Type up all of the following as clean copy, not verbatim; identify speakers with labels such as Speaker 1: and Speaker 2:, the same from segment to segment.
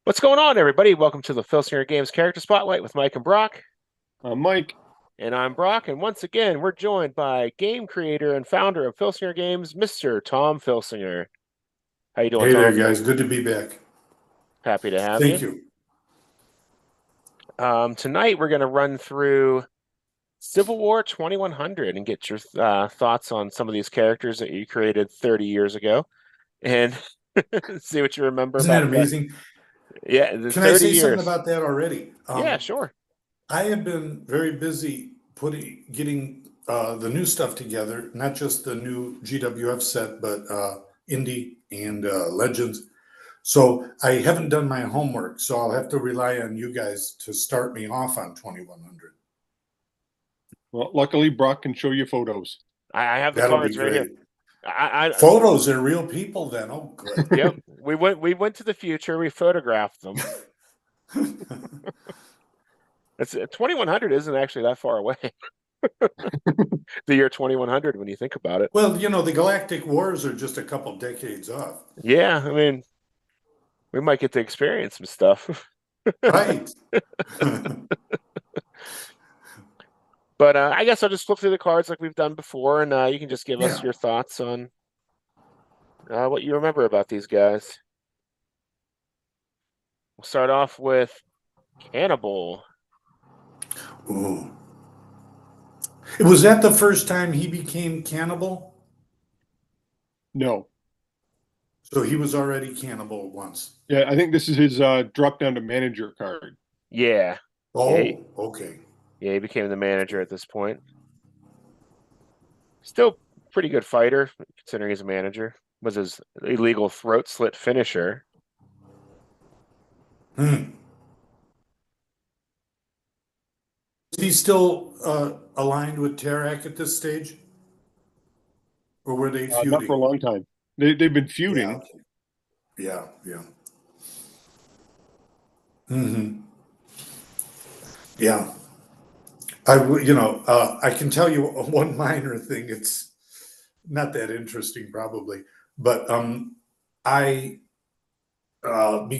Speaker 1: What's going on, everybody? Welcome to the Filsinger Games Character Spotlight with Mike and Broc.
Speaker 2: Mike.
Speaker 1: And I'm Broc, and once again, we're joined by game creator and founder of Filsinger Games, Mr. Tom Filsinger. How you doing,
Speaker 3: Hey there,
Speaker 1: Tom?
Speaker 3: guys. Good to be back.
Speaker 1: Happy to have
Speaker 3: Thank
Speaker 1: you.
Speaker 3: you.
Speaker 1: Tonight, we're going to run through Civil War 2100 and get your thoughts on some of these characters that you created 30 years ago, and see what you remember
Speaker 3: Isn't
Speaker 1: about
Speaker 3: that amazing?
Speaker 1: Yeah, the
Speaker 3: Can I
Speaker 1: 30
Speaker 3: say
Speaker 1: years.
Speaker 3: something about that already?
Speaker 1: Yeah, sure.
Speaker 3: I have been very busy getting the new stuff together, not just the new GWF set, but Indie and Legends. So I haven't done my homework, so I'll have to rely on you guys to start me off on 2100.
Speaker 2: Well, luckily, Brock can show you photos.
Speaker 1: I have the
Speaker 3: That'll
Speaker 1: cards
Speaker 3: be
Speaker 1: right
Speaker 3: great.
Speaker 1: here.
Speaker 3: Photos are real people then. Oh, good.
Speaker 1: Yep. We went to the future. We photographed them. It's 2100 isn't actually that far away. The year 2100 when you think about it.
Speaker 3: Well, you know, the Galactic Wars are just a couple decades off.
Speaker 1: Yeah, I mean, we might get to experience some stuff.
Speaker 3: Right.
Speaker 1: But I guess I'll just flip through the cards like we've done before, and you can just give us your thoughts on what you remember about these guys. We'll start off with Cannibal.
Speaker 3: Ooh. Was that the first time he became cannibal?
Speaker 2: No.
Speaker 3: So he was already cannibal once.
Speaker 2: Yeah, I think this is his drop down to manager card.
Speaker 1: Yeah.
Speaker 3: Oh,
Speaker 1: yeah,
Speaker 3: okay.
Speaker 1: Yeah, he became the manager at this point. Still pretty good fighter, considering he's a manager. Was his illegal throat slit finisher.
Speaker 3: Is he still aligned with Tarak at this stage? Or were they feuding?
Speaker 2: Not for a long time. They've been feuding.
Speaker 3: Yeah. Yeah. Yeah. I can tell you one minor thing. It's not that interesting, probably, but I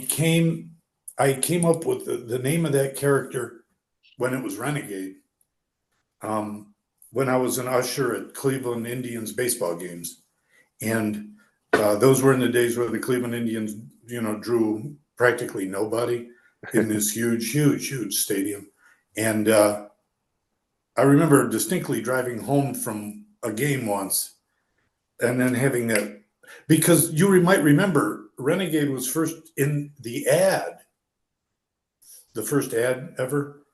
Speaker 3: came up with the name of that character when it was Renegade. When I was an usher at Cleveland Indians baseball games, and those were in the days where the Cleveland Indians, drew practically nobody in this huge stadium. And I remember distinctly driving home from a game once and then having that, because you might remember Renegade was first in the ad, the first ad ever,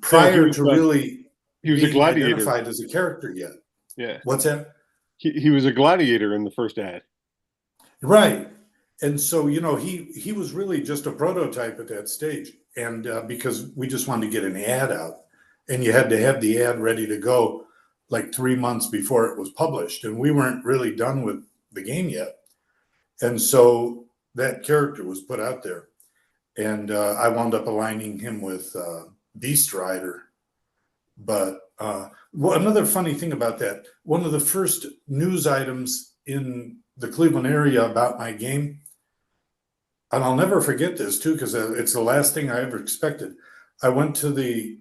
Speaker 3: prior to really
Speaker 2: he was a
Speaker 3: being
Speaker 2: gladiator.
Speaker 3: identified as a character yet.
Speaker 2: Yeah.
Speaker 3: What's that?
Speaker 2: He was a gladiator in the first ad.
Speaker 3: Right. And so, he was really just a prototype at that stage. And because we just wanted to get an ad out, and you had to have the ad ready to go like 3 months before it was published. And we weren't really done with the game yet. And so that character was put out there. And I wound up aligning him with Beast Rider. But another funny thing about that, one of the first news items in the Cleveland area about my game, and I'll never forget this too, because it's the last thing I ever expected. I went to the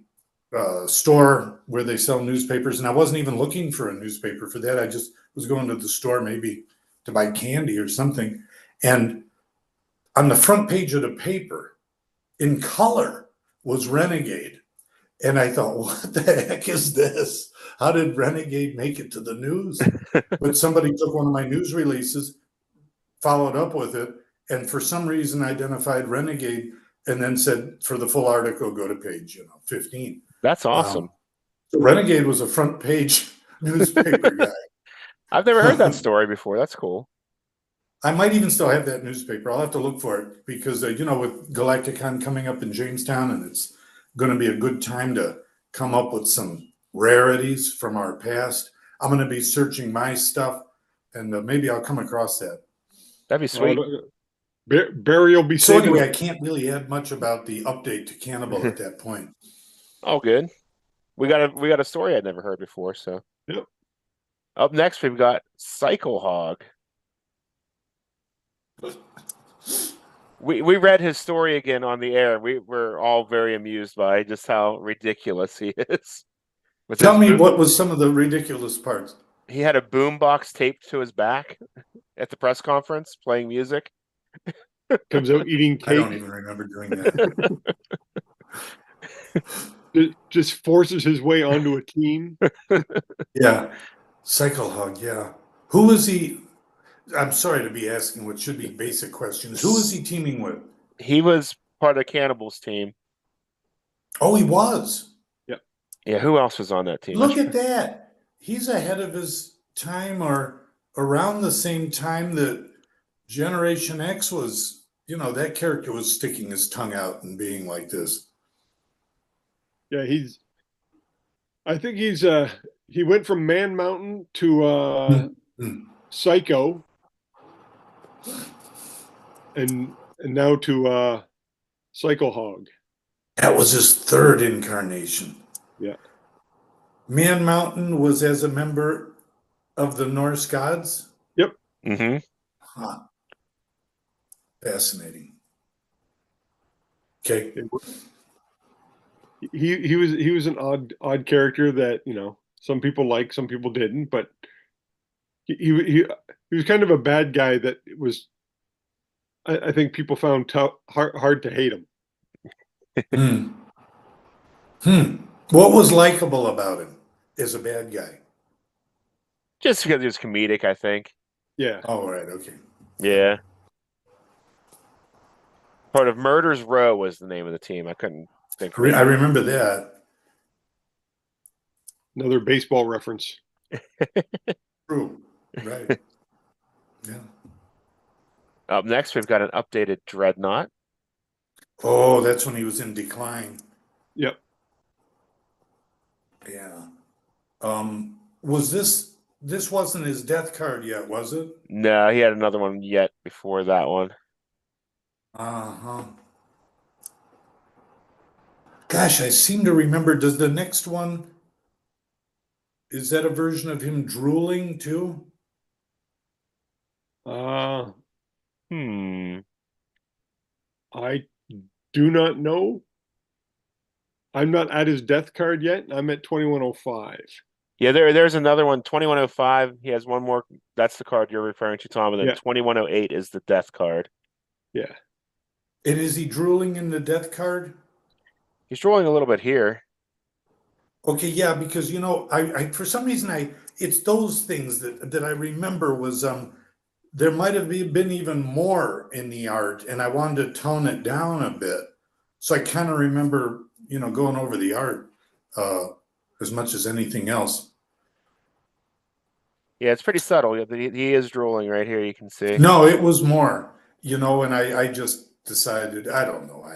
Speaker 3: store where they sell newspapers, and I wasn't even looking for a newspaper for that. I just was going to the store maybe to buy candy or something. And on the front page of the paper, in color, was Renegade. And I thought, what the heck is this? How did Renegade make it to the news? But somebody took one of my news releases, followed up with it, and for some reason identified Renegade, and then said, for the full article, go to page 15.
Speaker 1: That's awesome.
Speaker 3: So Renegade was a front page newspaper guy.
Speaker 1: I've never heard that story before. That's cool.
Speaker 3: I might even still have that newspaper. I'll have to look for it because, with Galacticon coming up in Jamestown, and it's going to be a good time to come up with some rarities from our past. I'm going to be searching my stuff, and maybe I'll come across that.
Speaker 1: That'd be sweet.
Speaker 2: Barry will be
Speaker 3: so anyway, I can't really add much about the update to Cannibal at that point.
Speaker 1: Oh, good. We got a story I'd never heard before. So,
Speaker 2: yep.
Speaker 1: Up next, we've got Cycle Hog. We read his story again on the air. We were all very amused by just how ridiculous he is. With
Speaker 3: Tell
Speaker 1: his
Speaker 3: me
Speaker 1: boom,
Speaker 3: what was some of the ridiculous parts.
Speaker 1: he had a boom box taped to his back at the press conference playing music.
Speaker 2: Comes out eating
Speaker 3: I don't
Speaker 2: cake.
Speaker 3: even remember doing that.
Speaker 2: Just forces his way onto a team.
Speaker 3: Yeah. Cycle Hog, yeah. Who is he? I'm sorry to be asking what should be basic questions. Who is he teaming with?
Speaker 1: He was part of Cannibal's team.
Speaker 3: Oh, he was.
Speaker 1: Yeah, who else was on that team?
Speaker 3: Look at that. He's ahead of his time, or around the same time that Generation X was, that character was sticking his tongue out and being like this.
Speaker 2: Yeah, I think he went from Man Mountain to Psycho, and now to Cycle Hog.
Speaker 3: That was his third incarnation.
Speaker 2: Yeah.
Speaker 3: Man Mountain was as a member of the Norse gods.
Speaker 2: Yep.
Speaker 1: Mm-hmm.
Speaker 3: Huh. Fascinating. Okay.
Speaker 2: He was an odd character that some people liked, some people didn't, but he was kind of a bad guy that was. I think people found hard to hate him.
Speaker 3: What was likable about him as a bad guy?
Speaker 1: Just because he was comedic, I think.
Speaker 2: Yeah.
Speaker 3: Oh, right. Okay.
Speaker 1: Yeah. Part of Murder's Row was the name of the team. I couldn't think.
Speaker 3: I remember that.
Speaker 2: Another baseball reference.
Speaker 3: True. Right. Yeah.
Speaker 1: Up next, we've got an updated Dreadnought.
Speaker 3: Oh, that's when he was in decline.
Speaker 2: Yep.
Speaker 3: Yeah. Was this wasn't his death card yet, was it?
Speaker 1: No, he had another one yet before that one.
Speaker 3: Uh-huh. Gosh, I seem to remember, does the next one, is that a version of him drooling too?
Speaker 2: I do not know. I'm not at his death card yet. I'm at 2105.
Speaker 1: Yeah, there's another one, 2105. He has one more. That's the card you're referring to, Tom. And then 2108 is the death card.
Speaker 2: Yeah.
Speaker 3: And is he drooling in the death card?
Speaker 1: He's drooling a little bit here.
Speaker 3: Okay, yeah, because I for some reason it's those things that I remember was there might have been even more in the art, and I wanted to tone it down a bit. So I kind of remember, going over the art as much as anything else.
Speaker 1: Yeah, it's pretty subtle. He is drooling right here. You can see.
Speaker 3: No, it was more, and I just decided, I don't know,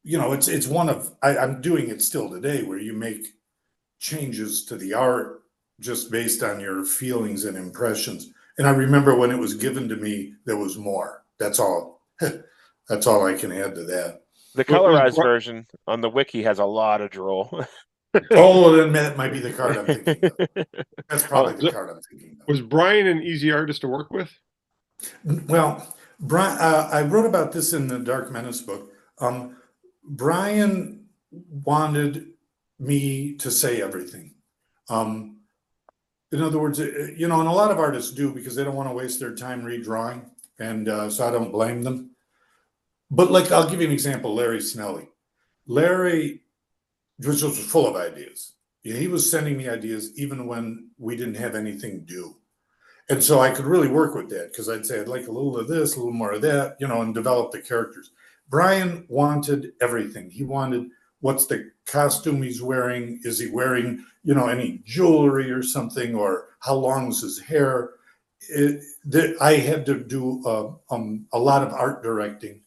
Speaker 3: it's one of, I'm doing it still today, where you make changes to the art just based on your feelings and impressions. And I remember when it was given to me, there was more. That's all. That's all I can add to that.
Speaker 1: The colorized version on the wiki has a lot of drool.
Speaker 3: Oh, then that might be the card I'm thinking of. That's probably the card I'm thinking of.
Speaker 2: Was Brian an easy artist to work with?
Speaker 3: Well, Brian, I wrote about this in the Dark Menace book. Brian wanted me to say everything. In other words, and a lot of artists do because they don't want to waste their time redrawing, and so I don't blame them. But I'll give you an example, Larry Snelly. Larry, which was full of ideas. He was sending me ideas even when we didn't have anything due. And so I could really work with that because I'd say, I'd like a little of this, a little more of that, and develop the characters. Brian wanted everything. He wanted, what's the costume he's wearing? Is he wearing, any jewelry or something? Or how long is his hair? I had to do a lot of art directing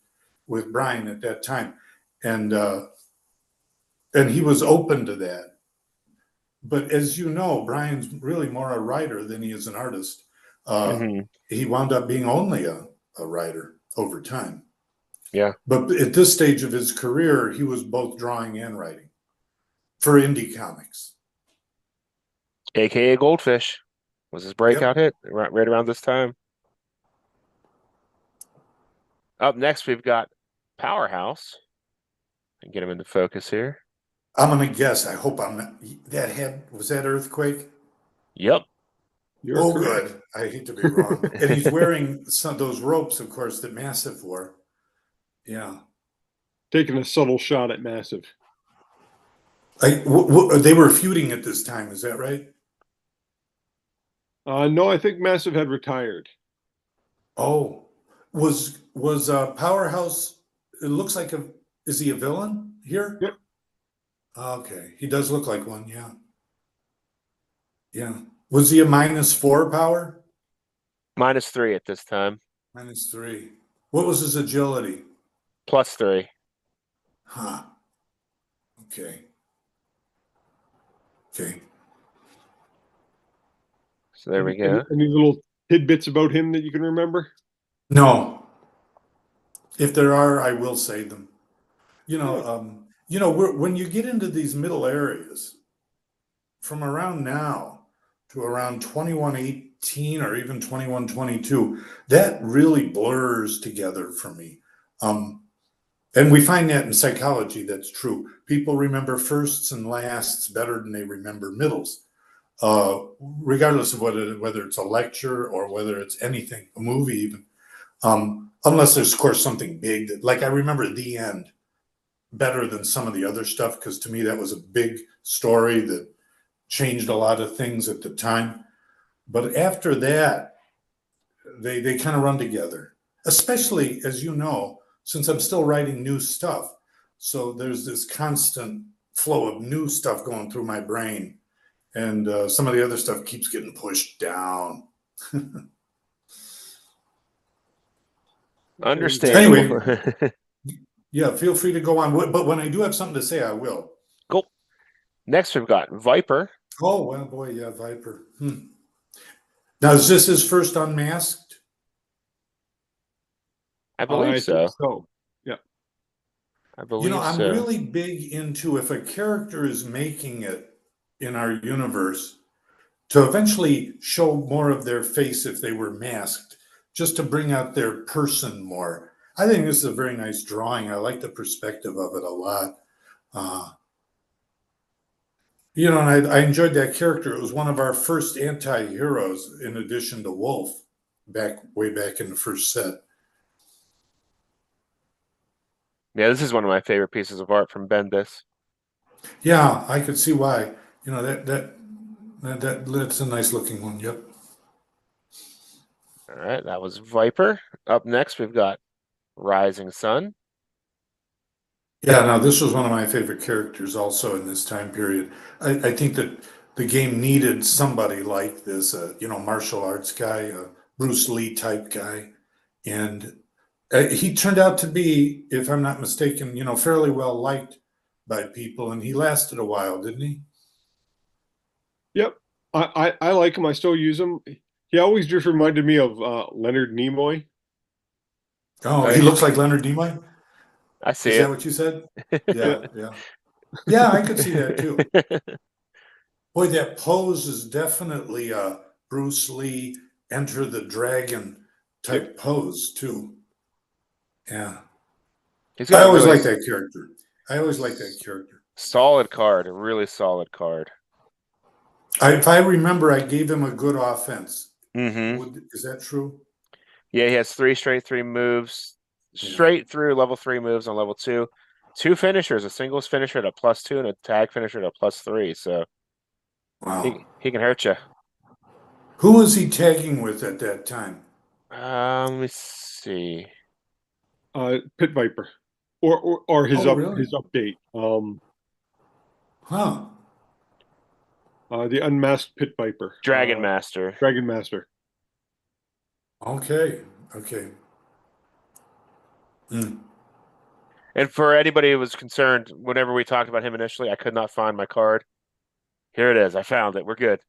Speaker 3: with Brian at that time. And he was open to that. But as you know, Brian's really more a writer than he is an artist. He wound up being only a writer over time.
Speaker 1: Yeah.
Speaker 3: But at this stage of his career, he was both drawing and writing for indie comics.
Speaker 1: AKA Goldfish was his breakout hit right around this time. Up next, we've got Powerhouse. And get him into focus here.
Speaker 3: I'm gonna guess. I hope I'm not. Was that Earthquake?
Speaker 1: Yep.
Speaker 2: You're
Speaker 3: Oh,
Speaker 2: correct.
Speaker 3: good. I hate to be wrong. And he's wearing those ropes, of course, that Massive wore. Yeah.
Speaker 2: Taking a subtle shot at Massive.
Speaker 3: They were feuding at this time. Is that right?
Speaker 2: No, I think Massive had retired.
Speaker 3: Oh, was Powerhouse? It looks like a. Is he a villain here?
Speaker 2: Yep.
Speaker 3: Okay, he does look like one. Yeah. Yeah. Was he a -4 power?
Speaker 1: -3 at this time.
Speaker 3: -3. What was his agility?
Speaker 1: +3.
Speaker 3: Huh. Okay. Okay.
Speaker 1: So there we go.
Speaker 2: Any little tidbits about him that you can remember?
Speaker 3: No. If there are, I will say them. When you get into these middle areas, from around now to around 2118 or even 2122, that really blurs together for me. And we find that in psychology, that's true. People remember firsts and lasts better than they remember middles, regardless of whether it's a lecture or whether it's anything, a movie even. Unless there's, of course, something big that, like I remember The End better than some of the other stuff, because to me that was a big story that changed a lot of things at the time. But after that, they kind of run together, especially, as you know, since I'm still writing new stuff. So there's this constant flow of new stuff going through my brain, and some of the other stuff keeps getting pushed down.
Speaker 1: Understandable.
Speaker 3: Anyway, yeah, feel free to go on. But when I do have something to say, I will.
Speaker 1: Cool. Next, we've got Viper.
Speaker 3: Oh, well, boy, yeah, Viper. Now, is this his first Unmasked?
Speaker 1: I believe so.
Speaker 2: Yeah.
Speaker 1: I believe
Speaker 3: I'm
Speaker 1: so.
Speaker 3: really big into, if a character is making it in our universe, to eventually show more of their face if they were masked, just to bring out their person more. I think this is a very nice drawing. I like the perspective of it a lot. And I enjoyed that character. It was one of our first anti-heroes, in addition to Wolf, way back in the first set.
Speaker 1: Yeah, this is one of my favorite pieces of art from Bendis.
Speaker 3: Yeah, I could see why. That's a nice looking one. Yep.
Speaker 1: All right, that was Viper. Up next, we've got Rising Sun.
Speaker 3: Yeah, now this was one of my favorite characters also in this time period. I think that the game needed somebody like this, martial arts guy, a Bruce Lee type guy. And he turned out to be, if I'm not mistaken, fairly well liked by people, and he lasted a while, didn't he?
Speaker 2: Yep. I like him. I still use him. He always just reminded me of Leonard Nimoy.
Speaker 3: Oh, he looks like Leonard Nimoy?
Speaker 1: I see
Speaker 3: Is
Speaker 1: it.
Speaker 3: that what you said? Yeah, yeah. Yeah, I could see that too. Boy, that pose is definitely a Bruce Lee Enter the Dragon type pose too. Yeah. I always like that character. I always like that character.
Speaker 1: Solid card, a really solid card.
Speaker 3: If I remember, I gave him a good offense.
Speaker 1: Mm-hmm.
Speaker 3: Is that true?
Speaker 1: Yeah, he has 3 straight 3 moves, straight through level 3 moves on level 2. 2 finishers, a singles finisher at a +2 and a tag finisher at a +3. So
Speaker 3: wow,
Speaker 1: he can hurt you.
Speaker 3: Who was he tagging with at that time?
Speaker 1: Let me see.
Speaker 2: Pit Viper, or his
Speaker 3: really?
Speaker 2: his update.
Speaker 3: Huh.
Speaker 2: The Unmasked Pit Viper.
Speaker 1: Dragon Master.
Speaker 2: Dragon Master.
Speaker 3: Okay. Okay.
Speaker 1: And for anybody who was concerned, whenever we talked about him initially, I could not find my card. Here it is. I found it. We're good.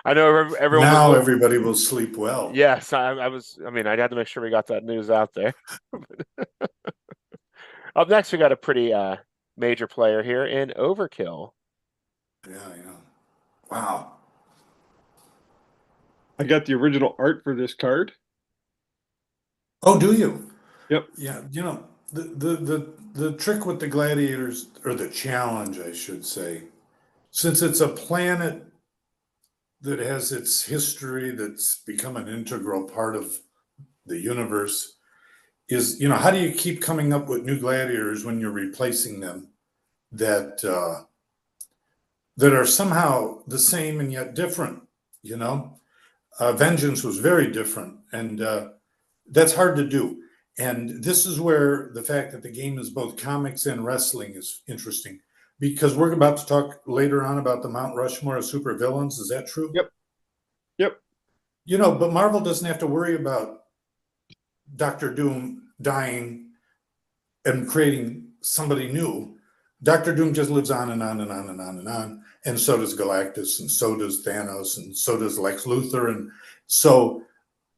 Speaker 1: I know everyone.
Speaker 3: Now everybody will sleep well.
Speaker 1: Yes, I was. I mean, I had to make sure we got that news out there. Up next, we got a pretty major player here in Overkill.
Speaker 3: Yeah. Wow.
Speaker 2: I got the original art for this card.
Speaker 3: Oh, do you?
Speaker 2: Yep.
Speaker 3: Yeah, the trick with the gladiators, or the challenge, I should say, since it's a planet that has its history that's become an integral part of the universe, is how do you keep coming up with new gladiators when you're replacing them that that are somehow the same and yet different? Vengeance was very different, and that's hard to do. And this is where the fact that the game is both comics and wrestling is interesting, because we're about to talk later on about the Mount Rushmore of supervillains. Is that true?
Speaker 2: Yep. Yep.
Speaker 3: But Marvel doesn't have to worry about Doctor Doom dying and creating somebody new. Doctor Doom just lives on and on and on and on and on. And so does Galactus, and so does Thanos, and so does Lex Luthor. And so,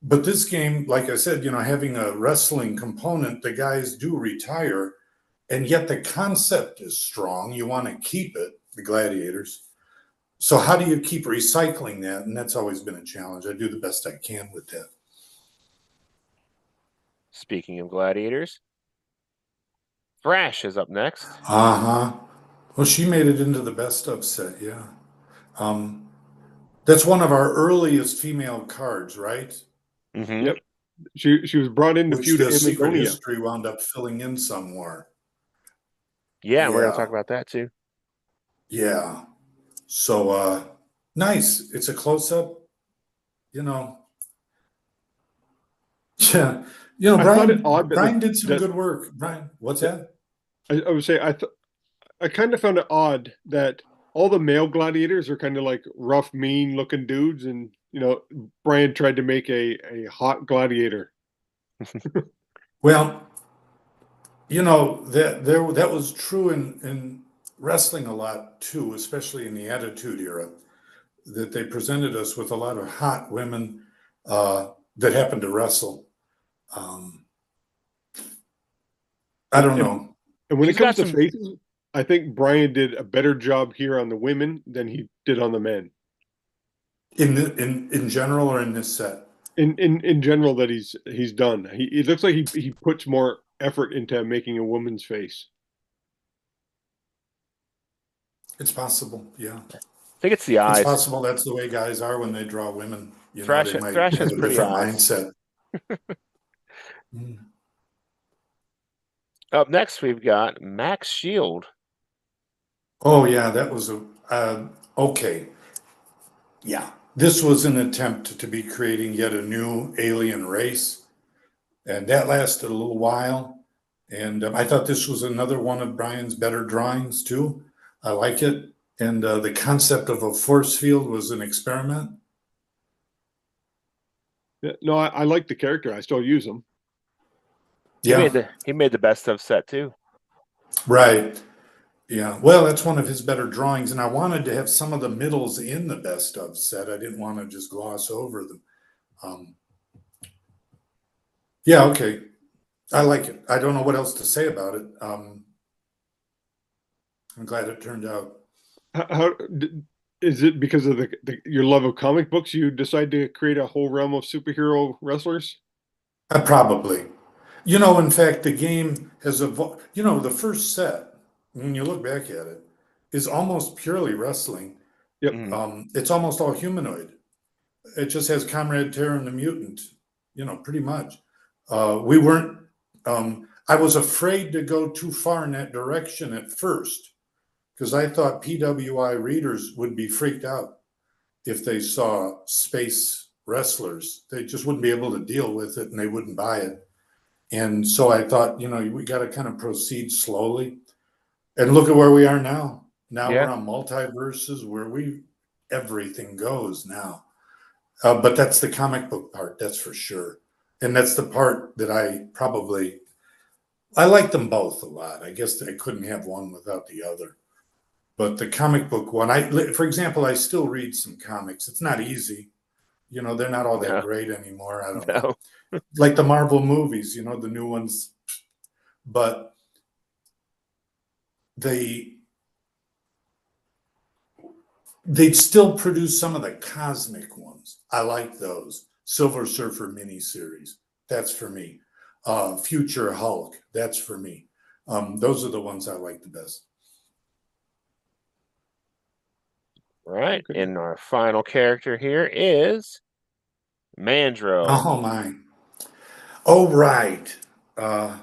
Speaker 3: but this game, like I said, having a wrestling component, the guys do retire, and yet the concept is strong. You want to keep it, the gladiators. So how do you keep recycling that? And that's always been a challenge. I do the best I can with that.
Speaker 1: Speaking of gladiators, Thrash is up next.
Speaker 3: Uh-huh. Well, she made it into the best of set, yeah. That's one of our earliest female cards, right?
Speaker 1: Mm-hmm.
Speaker 2: Yep. She was brought in to
Speaker 3: Which
Speaker 2: feud
Speaker 3: the Secret
Speaker 2: Amazonia.
Speaker 3: History wound up filling in somewhere.
Speaker 1: Yeah, we're going to
Speaker 3: Yeah.
Speaker 1: talk about that too.
Speaker 3: Yeah. So nice. It's a close-up, Yeah.
Speaker 2: I thought it odd that
Speaker 3: Brian did some good work. Brian, what's that?
Speaker 2: I would say I kind of found it odd that all the male gladiators are kind of like rough, mean looking dudes, and Brian tried to make a hot gladiator.
Speaker 3: Well, that was true in wrestling a lot too, especially in the Attitude Era, that they presented us with a lot of hot women that happened to wrestle. I don't know.
Speaker 2: And when
Speaker 1: She's
Speaker 2: it comes
Speaker 1: got
Speaker 2: to
Speaker 1: some-
Speaker 2: faces, I think Brian did a better job here on the women than he did on the men.
Speaker 3: In general, or in this set?
Speaker 2: In general, that he's done. It looks like he puts more effort into making a woman's face.
Speaker 3: It's possible, yeah.
Speaker 1: I think it's the eyes.
Speaker 3: It's possible that's the way guys are when they draw women.
Speaker 1: Thrash
Speaker 3: They might
Speaker 1: has
Speaker 3: have a
Speaker 1: pretty
Speaker 3: different
Speaker 1: eyes.
Speaker 3: mindset.
Speaker 1: Up next, we've got Max Shield.
Speaker 3: Oh yeah, that was okay. Yeah, this was an attempt to be creating yet a new alien race, and that lasted a little while. And I thought this was another one of Brian's better drawings too. I like it, and the concept of a force field was an experiment.
Speaker 2: Yeah, no, I like the character. I still use him.
Speaker 3: Yeah,
Speaker 1: He made the best of set too.
Speaker 3: right. Yeah, well, that's one of his better drawings, and I wanted to have some of the middles in the best of set. I didn't want to just gloss over them. Yeah, okay. I like it. I don't know what else to say about it. I'm glad it turned out.
Speaker 2: How is it because of your love of comic books? You decide to create a whole realm of superhero wrestlers?
Speaker 3: Probably. In fact, the game has evolved. The first set, when you look back at it, is almost purely wrestling.
Speaker 2: Yep.
Speaker 3: It's almost all humanoid. It just has Comrade Terror and the Mutant, pretty much. We weren't, I was afraid to go too far in that direction at first, because I thought PWI readers would be freaked out if they saw space wrestlers. They just wouldn't be able to deal with it, and they wouldn't buy it. And so I thought, we got to kind of proceed slowly. And look at where we are now. Now we're on multiverses where everything goes now. But that's the comic book part, that's for sure. And that's the part that I like them both a lot. I guess I couldn't have one without the other. But the comic book one, for example, I still read some comics. It's not easy. They're not all that great anymore. I don't know. Like the Marvel movies, the new ones. But they'd still produce some of the cosmic ones. I like those. Silver Surfer miniseries. That's for me. future Hulk. That's for me. Those are the ones I like the best.
Speaker 1: Right.
Speaker 2: Okay.
Speaker 1: And our final character here is Mandro.
Speaker 3: Oh my. Oh right. Now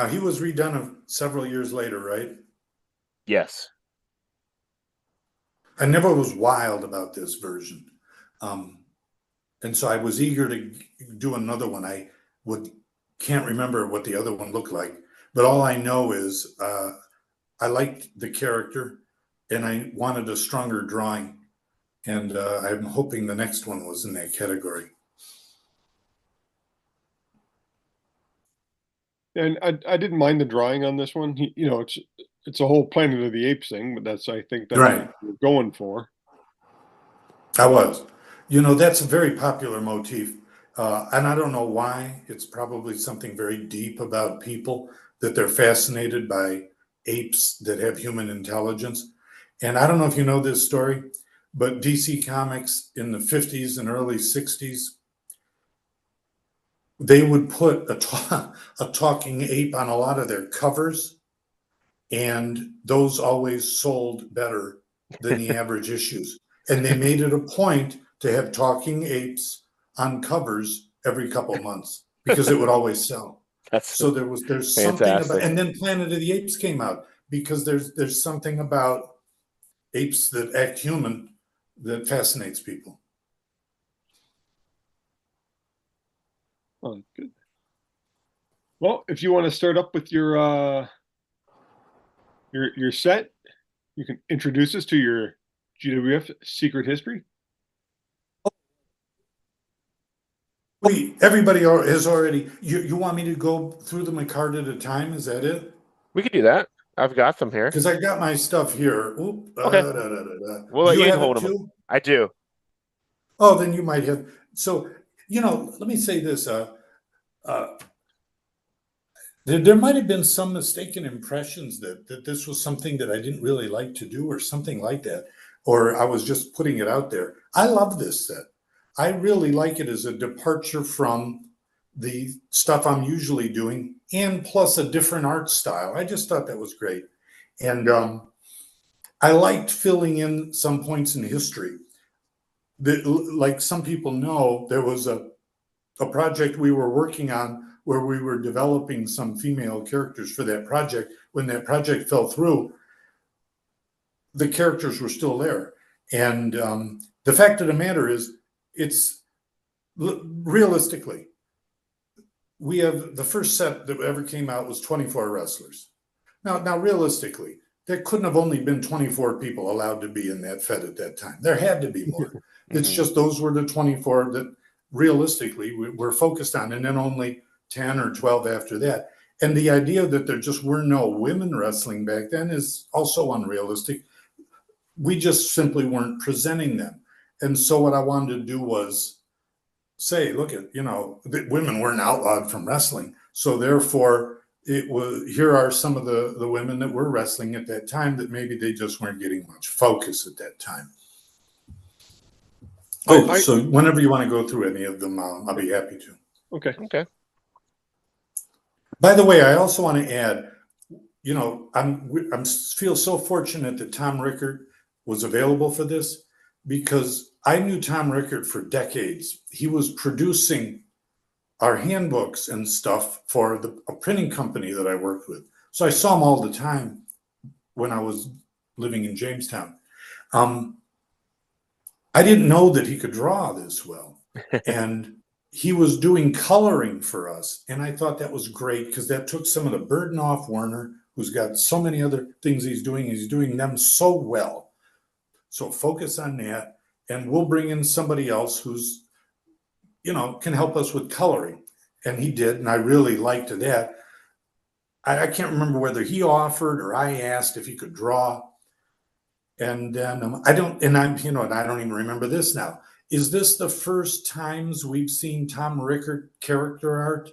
Speaker 3: he was redone several years later, right?
Speaker 1: Yes.
Speaker 3: I never was wild about this version. And so I was eager to do another one. Can't remember what the other one looked like, but all I know is I liked the character and I wanted a stronger drawing. And I'm hoping the next one was in that category.
Speaker 2: And I didn't mind the drawing on this one. You know, it's a whole Planet of the Apes thing, but I think that's
Speaker 3: Right.
Speaker 2: what we're going for.
Speaker 3: I was. You know, that's a very popular motif. And I don't know why. It's probably something very deep about people that they're fascinated by apes that have human intelligence. And I don't know if you know this story, but DC Comics in the 50s and early 60s, they would put a talking ape on a lot of their covers, and those always sold better than the average issues. And they made it a point to have talking apes on covers every couple of months because it would always sell. So there's something about, and then Planet of the Apes came out because there's something about apes that act human that fascinates people.
Speaker 2: Oh, good. Well, if you want to start up with your set, you can introduce us to your GWF Secret History.
Speaker 3: Wait, everybody has already. You want me to go through them a card at a time? Is that it?
Speaker 1: We could do that. I've got them here.
Speaker 3: Because I got my stuff here. Oop,
Speaker 1: Okay. We'll let
Speaker 3: you
Speaker 1: you
Speaker 3: have
Speaker 1: hold
Speaker 3: it
Speaker 1: them.
Speaker 3: too?
Speaker 1: I do.
Speaker 3: Oh, then you might have. So, you know, let me say this. There might have been some mistaken impressions that this was something that I didn't really like to do or something like that, or I was just putting it out there. I love this set. I really like it as a departure from the stuff I'm usually doing, and plus a different art style. I just thought that was great. And I liked filling in some points in history. Like some people know, there was a project we were working on where we were developing some female characters for that project. When that project fell through, the characters were still there. And the fact of the matter is, it's realistically, we have the first set that ever came out was 24 wrestlers. Now realistically, there couldn't have only been 24 people allowed to be in that Fed at that time. There had to be more. It's just those were the 24 that realistically we're focused on, and then only 10 or 12 after that. And the idea that there just were no women wrestling back then is also unrealistic. We just simply weren't presenting them. And so what I wanted to do was say, look at, you know, women weren't outlawed from wrestling. So therefore, it was, here are some of the women that were wrestling at that time that maybe they just weren't getting much focus at that time. So whenever you want to go through any of them, I'll be happy to.
Speaker 2: Okay.
Speaker 3: By the way, I also want to add, you know, I'm feel so fortunate that Tom Rickert was available for this, because I knew Tom Rickert for decades. He was producing our handbooks and stuff for a printing company that I worked with. So I saw him all the time when I was living in Jamestown. I didn't know that he could draw this well. And he was doing coloring for us. And I thought that was great because that took some of the burden off Werner, who's got so many other things he's doing. He's doing them so well. So focus on that. And we'll bring in somebody else who's, you know, can help us with coloring. And he did. And I really liked that. I can't remember whether he offered or I asked if he could draw. And then I don't even remember this now. Is this the first times we've seen Tom Rickert character art?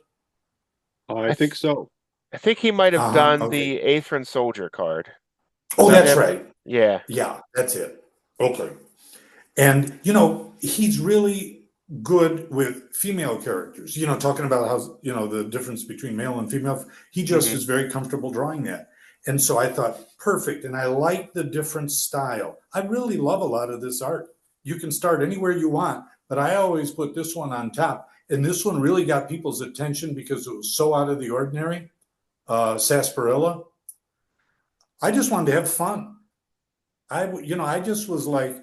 Speaker 2: I think so.
Speaker 1: I think he might have done the Aethrin Soldier card.
Speaker 3: Oh, that's right.
Speaker 1: Yeah.
Speaker 3: Yeah, that's it. Okay. And, you know, he's really good with female characters, talking about how, the difference between male and female. He just is very comfortable drawing that. And so I thought, perfect. And I like the different style. I really love a lot of this art. You can start anywhere you want, but I always put this one on top. And this one really got people's attention because it was so out of the ordinary. Sarsaparilla. I just wanted to have fun. I just was like,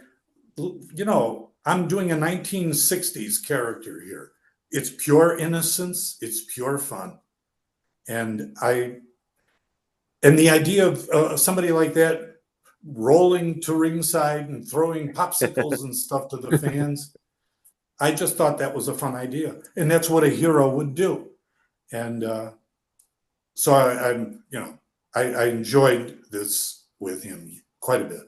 Speaker 3: I'm doing a 1960s character here. It's pure innocence. It's pure fun. And the idea of somebody like that rolling to ringside and throwing popsicles and stuff to the fans, I just thought that was a fun idea. And that's what a hero would do. And so I enjoyed this with him quite a bit.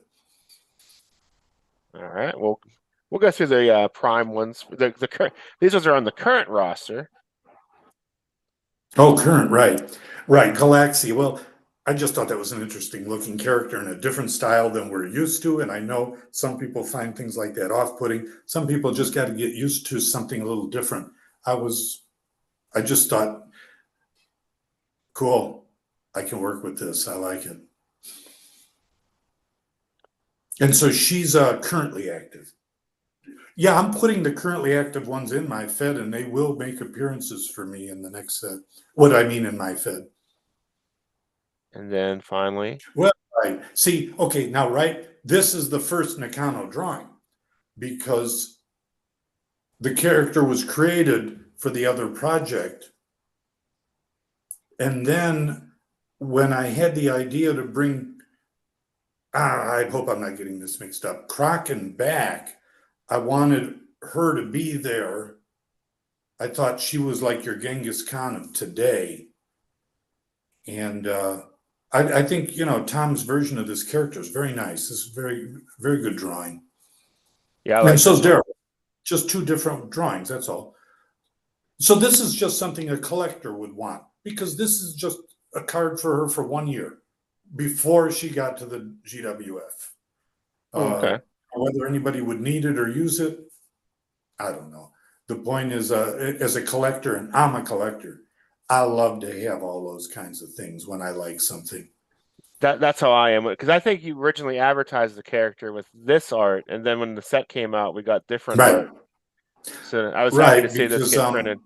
Speaker 1: All right. Well, we'll go through the prime ones. The current, these ones are on the current roster.
Speaker 3: Oh, current, right. Galaxy. Well, I just thought that was an interesting looking character in a different style than we're used to. And I know some people find things like that off-putting. Some people just got to get used to something a little different. I just thought, cool, I can work with this. I like it. And so she's currently active. Yeah, I'm putting the currently active ones in my Fed, and they will make appearances for me in the next set. What I mean in my Fed.
Speaker 1: And then finally.
Speaker 3: Well, right. See, okay, now, right, this is the first Nakano drawing because the character was created for the other project. And then when I had the idea to bring, I hope I'm not getting this mixed up, Kraken back, I wanted her to be there. I thought she was like your Genghis Khan of today. And I think, Tom's version of this character is very nice. This is very, very good drawing.
Speaker 1: Yeah, like
Speaker 3: and so's Daryl. Just two different drawings, that's all. So this is just something a collector would want because this is just a card for her for 1 year before she got to the GWF.
Speaker 1: Okay.
Speaker 3: Whether anybody would need it or use it, I don't know. The point is, as a collector, and I'm a collector, I love to have all those kinds of things when I like something.
Speaker 1: That's how I am, because I think you originally advertised the character with this art, and then when the set came out, we got different art. So I was happy to see this get printed.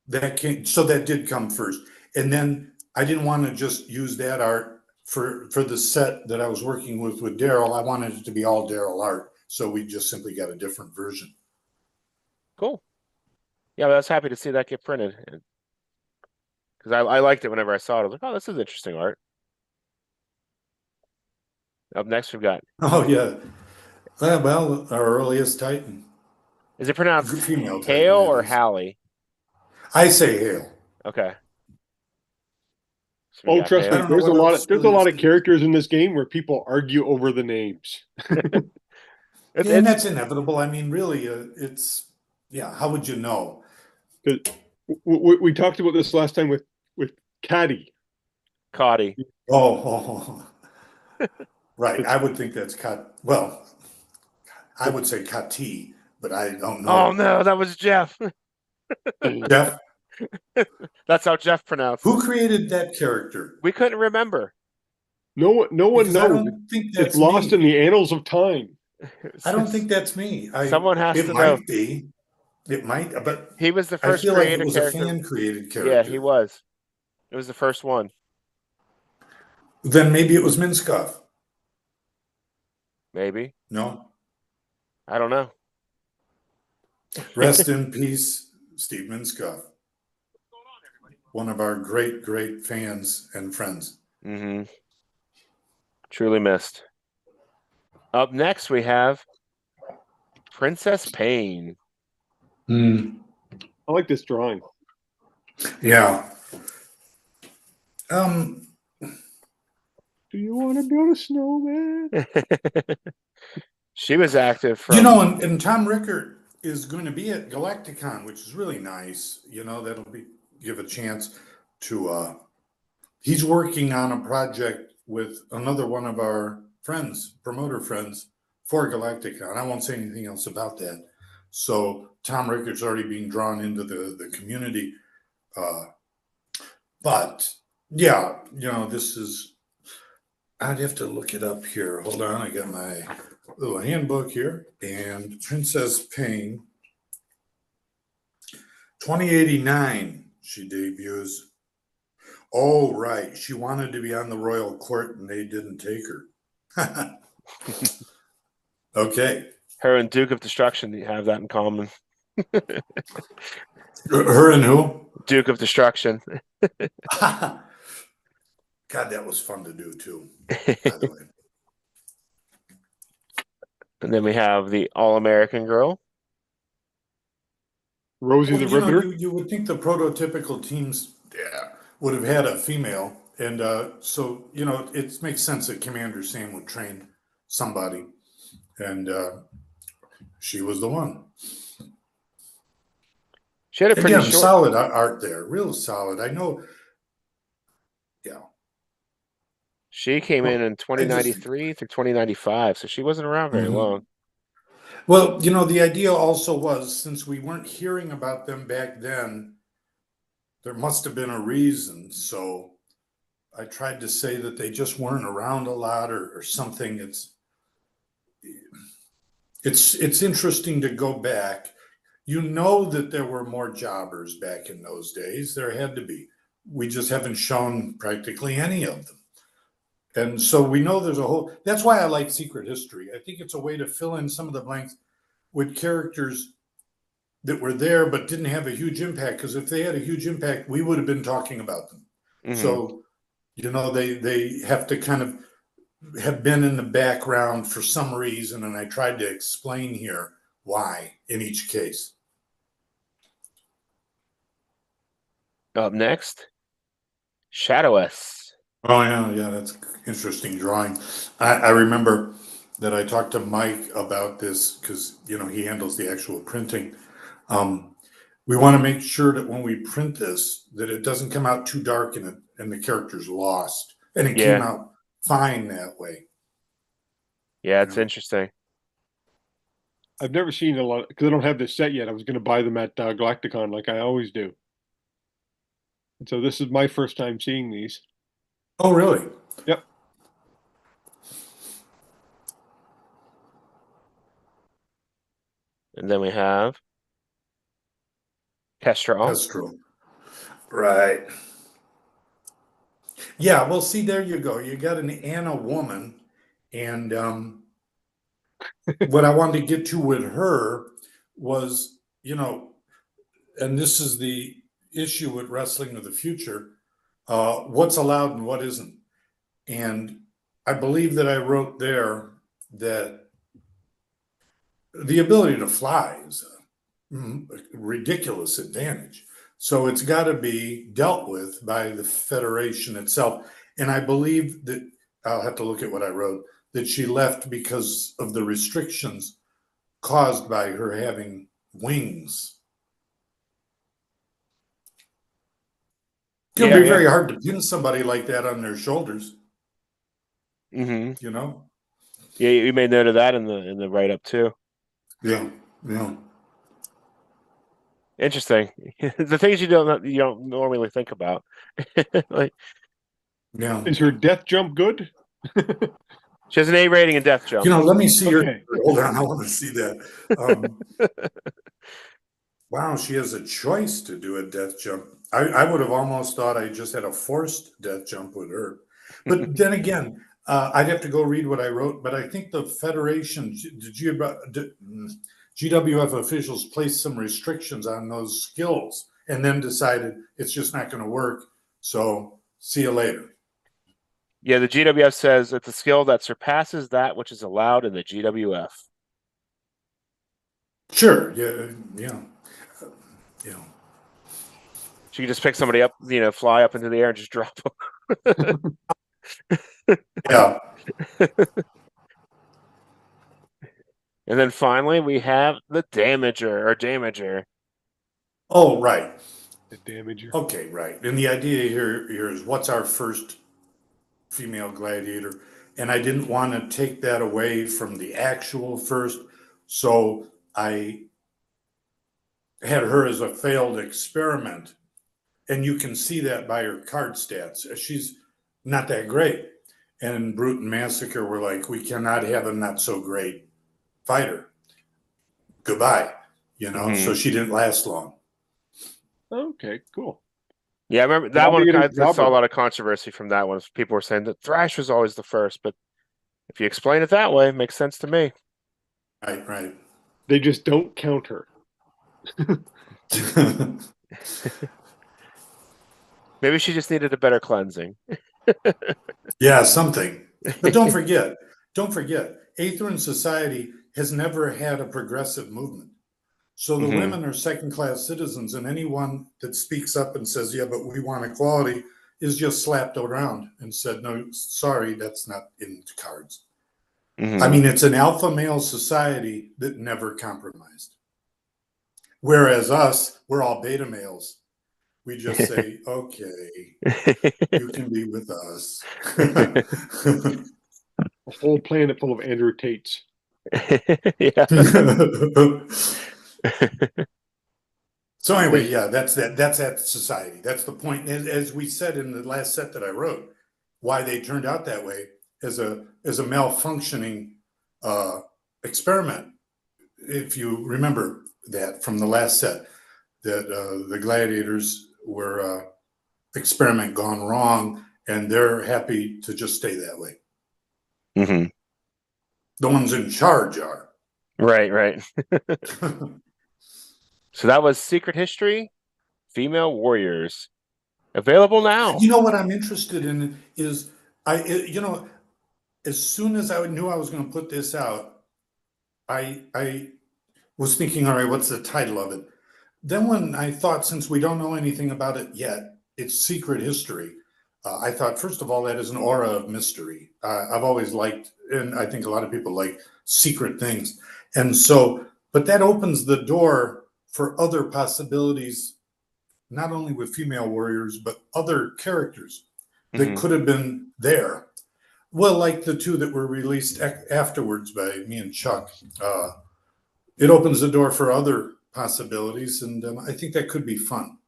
Speaker 3: That did come first, and then I didn't want to just use that art for the set that I was working with Daryl. I wanted it to be all Daryl art, so we just simply got a different version.
Speaker 1: Cool. Yeah, I was happy to see that get printed because I liked it whenever I saw it. I was like, oh, this is interesting art. Up next, we've got.
Speaker 3: Oh yeah, well, our earliest Titan.
Speaker 1: Is it pronounced
Speaker 3: female
Speaker 1: Hale or Hallie?
Speaker 3: I say Hale.
Speaker 1: Okay.
Speaker 2: So trust me, there's a lot of characters in this game where people argue over the names.
Speaker 3: And that's inevitable. I mean, really, how would you know?
Speaker 2: We talked about this last time with Caddy.
Speaker 1: Cotty.
Speaker 3: Oh. Right. I would think that's well, I would say Kati, but I don't know.
Speaker 1: Oh no, that was Jeff.
Speaker 3: Jeff?
Speaker 1: That's how Jeff pronounced it.
Speaker 3: Who created that character?
Speaker 1: We couldn't remember.
Speaker 2: No one knows.
Speaker 3: I don't think that's
Speaker 2: it's lost in the annals of time.
Speaker 3: I don't think that's me.
Speaker 1: Someone has to know. It
Speaker 3: might be. It might, but
Speaker 1: he was the first.
Speaker 3: I feel like it was a fan-created character.
Speaker 1: Yeah, he was. It was the first one.
Speaker 3: Then maybe it was Minskoff.
Speaker 1: Maybe.
Speaker 3: No.
Speaker 1: I don't know.
Speaker 3: Rest in peace, Steve Minskoff. One of our great, great fans and friends.
Speaker 1: Mm-hmm. Truly missed. Up next, we have Princess Pain.
Speaker 2: I like this drawing.
Speaker 3: Yeah.
Speaker 2: Do you want to build a snowman?
Speaker 1: She was active from...
Speaker 3: and Tom Rickert is going to be at Galacticon, which is really nice. That'll give a chance to he's working on a project with another one of our friends, promoter friends, for Galacticon. I won't say anything else about that, So Tom Rickert's already being drawn into the community. But yeah, this is, I'd have to look it up here. Hold on, I got my little handbook here. And Princess Pain, 2089, she debuts. Oh, right. She wanted to be on the royal court and they didn't take her. Okay.
Speaker 1: Her and Duke of Destruction have that in common.
Speaker 3: Her and who?
Speaker 1: Duke of Destruction.
Speaker 3: God, that was fun to do too, by the way.
Speaker 1: And then we have the All-American Girl.
Speaker 2: Rosie
Speaker 3: Well,
Speaker 2: the Riveter.
Speaker 3: you would think the prototypical teams would have had a female. And so, it makes sense that Commander Sam would train somebody. And she was the one.
Speaker 1: She had a pretty
Speaker 3: Again,
Speaker 1: short...
Speaker 3: solid art there. Real solid. I know. Yeah.
Speaker 1: She came in 2093 through 2095, so she wasn't around very long.
Speaker 3: Well, the idea also was, since we weren't hearing about them back then, there must have been a reason. So I tried to say that they just weren't around a lot or something. It's interesting to go back. That there were more jobbers back in those days. There had to be. We just haven't shown practically any of them. And so we know there's a whole, that's why I like Secret History. I think it's a way to fill in some of the blanks with characters that were there but didn't have a huge impact. Because if they had a huge impact, we would have been talking about them. So, they have to kind of have been in the background for some reason. And I tried to explain here why in each case.
Speaker 1: Up next, Shadowess.
Speaker 3: Oh, yeah, that's interesting drawing. I remember that I talked to Mike about this because, he handles the actual printing. We want to make sure that when we print this, that it doesn't come out too dark and the character's lost. And it came out fine that way.
Speaker 1: Yeah, it's interesting.
Speaker 2: I've never seen a lot because I don't have this set yet. I was going to buy them at Galacticon like I always do. And so this is my first time seeing these.
Speaker 3: Oh, really?
Speaker 2: Yep.
Speaker 1: And then we have Kestrel.
Speaker 3: Right. Yeah, well, see, there you go. You got an Anna woman. And what I wanted to get to with her was, and this is the issue with Wrestling of the Future, what's allowed and what isn't. And I believe that I wrote there that the ability to fly is a ridiculous advantage. So it's got to be dealt with by the Federation itself. And I believe that, I'll have to look at what I wrote, that she left because of the restrictions caused by her having wings. It can be very hard to pin somebody like that on their shoulders.
Speaker 1: Yeah, you made note of that in the write-up too.
Speaker 3: Yeah.
Speaker 1: Interesting. The things you don't normally think about.
Speaker 2: Is her death jump good?
Speaker 1: She has an A rating in death jump.
Speaker 3: Let me see her. Hold on, I want to see that. Wow, she has a choice to do a death jump. I would have almost thought I just had a forced death jump with her. But then again, I'd have to go read what I wrote. But I think the Federation, GWF officials placed some restrictions on those skills and then decided it's just not going to work. So see you later.
Speaker 1: Yeah, the GWF says it's a skill that surpasses that which is allowed in the GWF.
Speaker 3: Sure. Yeah.
Speaker 1: She can just pick somebody up, fly up into the air and just drop them.
Speaker 3: Yeah.
Speaker 1: And then finally we have the Damager.
Speaker 3: Oh, right.
Speaker 2: The Damager.
Speaker 3: Okay, right. And the idea here is what's our first female gladiator? And I didn't want to take that away from the actual first. So I had her as a failed experiment. And you can see that by her card stats. She's not that great. And Brute and Massacre were like, we cannot have a not so great fighter. Goodbye. So she didn't last long.
Speaker 2: Okay, cool.
Speaker 1: Yeah, I remember that
Speaker 2: I'll
Speaker 1: one.
Speaker 2: be in
Speaker 1: I
Speaker 2: his
Speaker 1: saw a
Speaker 2: rubber.
Speaker 1: lot of controversy from that one. People were saying that Thrash was always the first, but if you explain it that way, it makes sense to me.
Speaker 3: Right.
Speaker 2: They just don't count her.
Speaker 1: Maybe she just needed a better cleansing.
Speaker 3: Yeah, something. But don't forget, Aetherin society has never had a progressive movement. So the women are second-class citizens, and anyone that speaks up and says, yeah, but we want equality, is just slapped around and said, no, sorry, that's not in the cards. I mean, it's an alpha male society that never compromised. Whereas us, we're all beta males. We just say, okay, you can be with us.
Speaker 2: A whole planet full of Andrew Tates.
Speaker 1: Yeah.
Speaker 3: So anyway, yeah, that's that society. That's the point. As we said in the last set that I wrote, why they turned out that way as a malfunctioning experiment. If you remember that from the last set, that the gladiators were experiment gone wrong, and they're happy to just stay that way. The ones in charge are.
Speaker 1: Right. So that was Secret History, Female Warriors. Available now.
Speaker 3: You know what I'm interested in is as soon as I knew I was going to put this out, I was thinking, all right, what's the title of it? Then when I thought, since we don't know anything about it yet, it's Secret History. I thought, first of all, that is an aura of mystery. I've always liked, and I think a lot of people like secret things. And so, but that opens the door for other possibilities, not only with female warriors, but other characters that could have been there. Well, like the two that were released afterwards by me and Chuck. It opens the door for other possibilities, and I think that could be fun.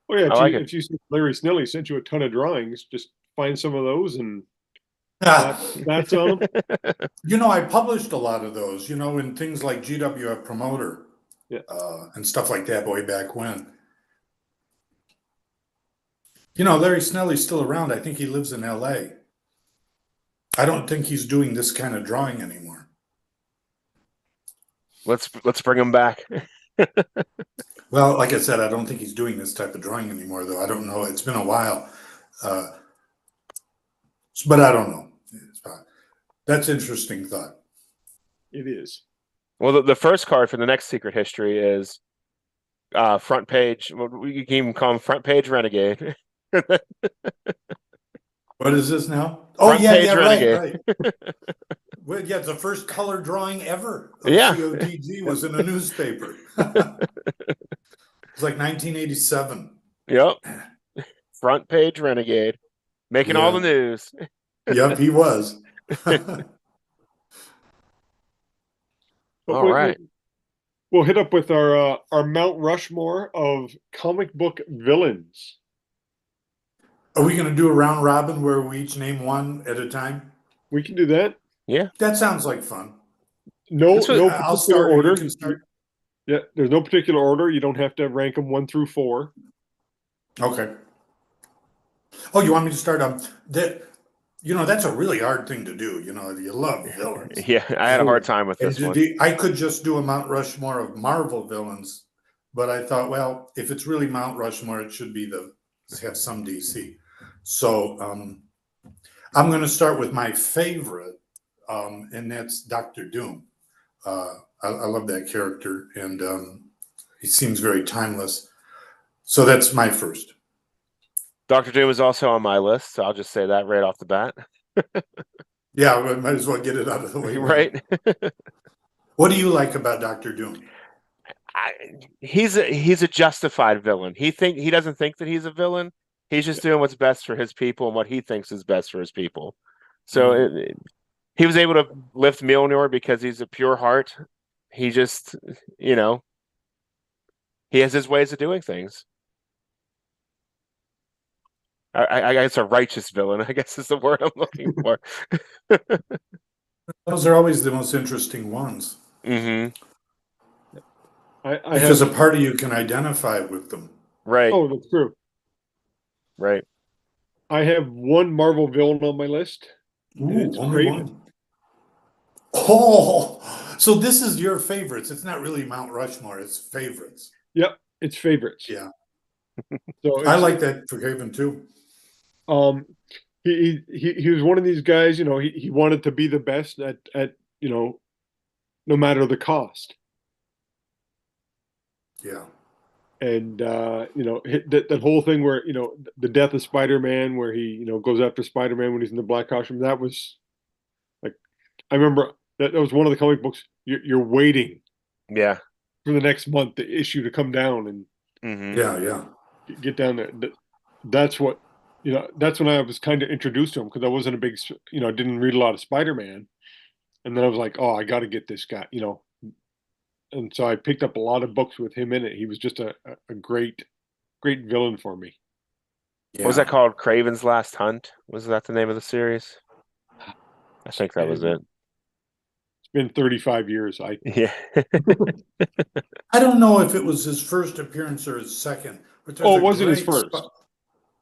Speaker 2: Oh yeah,
Speaker 1: I like
Speaker 2: if you see Larry Snelly sent you a ton of drawings, just find some of those and that's on them.
Speaker 3: I published a lot of those, in things like GWF Promoter, and stuff like that way back when. Larry Snelly's still around. I think he lives in LA. I don't think he's doing this kind of drawing anymore.
Speaker 1: Let's bring him back.
Speaker 3: Well, like I said, I don't think he's doing this type of drawing anymore, though. I don't know. It's been a while. But I don't know. That's an interesting thought.
Speaker 2: It is.
Speaker 1: Well, the first card for the next Secret History is front page. We can even call him Front Page Renegade.
Speaker 3: What is this now? Oh,
Speaker 1: Front Page Renegade.
Speaker 3: Right. Well, yeah, it's the first color drawing ever of
Speaker 1: Yeah.
Speaker 3: COTG was in a newspaper. It's like 1987.
Speaker 1: Yep. Front Page Renegade. Making all the news.
Speaker 3: Yep, he was.
Speaker 1: All right.
Speaker 2: We'll hit up with our Mount Rushmore of comic book villains.
Speaker 3: Are we going to do a round robin where we each name one at a time?
Speaker 2: We can do that.
Speaker 1: Yeah.
Speaker 3: That sounds like fun.
Speaker 2: No
Speaker 3: I'll
Speaker 2: particular order.
Speaker 3: You can start.
Speaker 2: Yeah, there's no particular order. You don't have to rank them 1 through 4.
Speaker 3: Okay. Oh, you want me to start? That's a really hard thing to do. You love villains.
Speaker 1: Yeah, I had a hard time with this one.
Speaker 3: I could just do a Mount Rushmore of Marvel villains, but I thought, well, if it's really Mount Rushmore, it should be have some DC. So I'm going to start with my favorite, and that's Dr. Doom. I love that character, and he seems very timeless. So that's my first.
Speaker 1: Dr. Doom is also on my list, so I'll just say that right off the bat.
Speaker 3: Yeah, we might as well get it out of the way.
Speaker 1: Right.
Speaker 3: What do you like about Dr. Doom?
Speaker 1: He's a justified villain. He doesn't think that he's a villain. He's just doing what's best for his people and what he thinks is best for his people. So he was able to lift Mjolnir because he's a pure heart, he just, you know, he has his ways of doing things. I guess a righteous villain, I guess is the word I'm looking for.
Speaker 3: Those are always the most interesting ones
Speaker 1: Hmm.
Speaker 2: I
Speaker 3: because a
Speaker 2: have.
Speaker 3: part of you can identify with them.
Speaker 1: Right,
Speaker 2: Oh, that's true.
Speaker 1: right.
Speaker 2: I have one Marvel villain on my list, and
Speaker 3: Ooh,
Speaker 2: it's
Speaker 3: only
Speaker 2: Craven.
Speaker 3: one. Oh, so this is your favorites. It's not really Mount Rushmore, it's favorites.
Speaker 2: Yep, it's favorites.
Speaker 3: Yeah.
Speaker 2: So
Speaker 3: I
Speaker 2: it's
Speaker 3: like that for Craven too.
Speaker 2: um he was one of these guys, he wanted to be the best at no matter the cost.
Speaker 3: Yeah.
Speaker 2: And that whole thing where, the death of Spider-Man, where he, goes after Spider-Man when he's in the black costume, that was like, I remember that was one of the comic books you're waiting
Speaker 1: Yeah.
Speaker 2: for the next month, the issue to come down and
Speaker 1: Hmm.
Speaker 3: Yeah, yeah.
Speaker 2: get down there. That's what, that's when I was kind of introduced to him, because I wasn't a big, didn't read a lot of Spider-Man. And then I was like, oh, I got to get this guy, and so I picked up a lot of books with him in it. He was just a great, great villain for me.
Speaker 1: What was that
Speaker 3: Yeah.
Speaker 1: called? Craven's Last Hunt? Was that the name of the series? I think that was
Speaker 2: And
Speaker 1: it.
Speaker 2: it's been 35 years.
Speaker 1: Yeah.
Speaker 3: I don't know if it was his first appearance or his second, but there's
Speaker 2: Oh,
Speaker 3: a
Speaker 2: it wasn't his
Speaker 3: great
Speaker 2: first.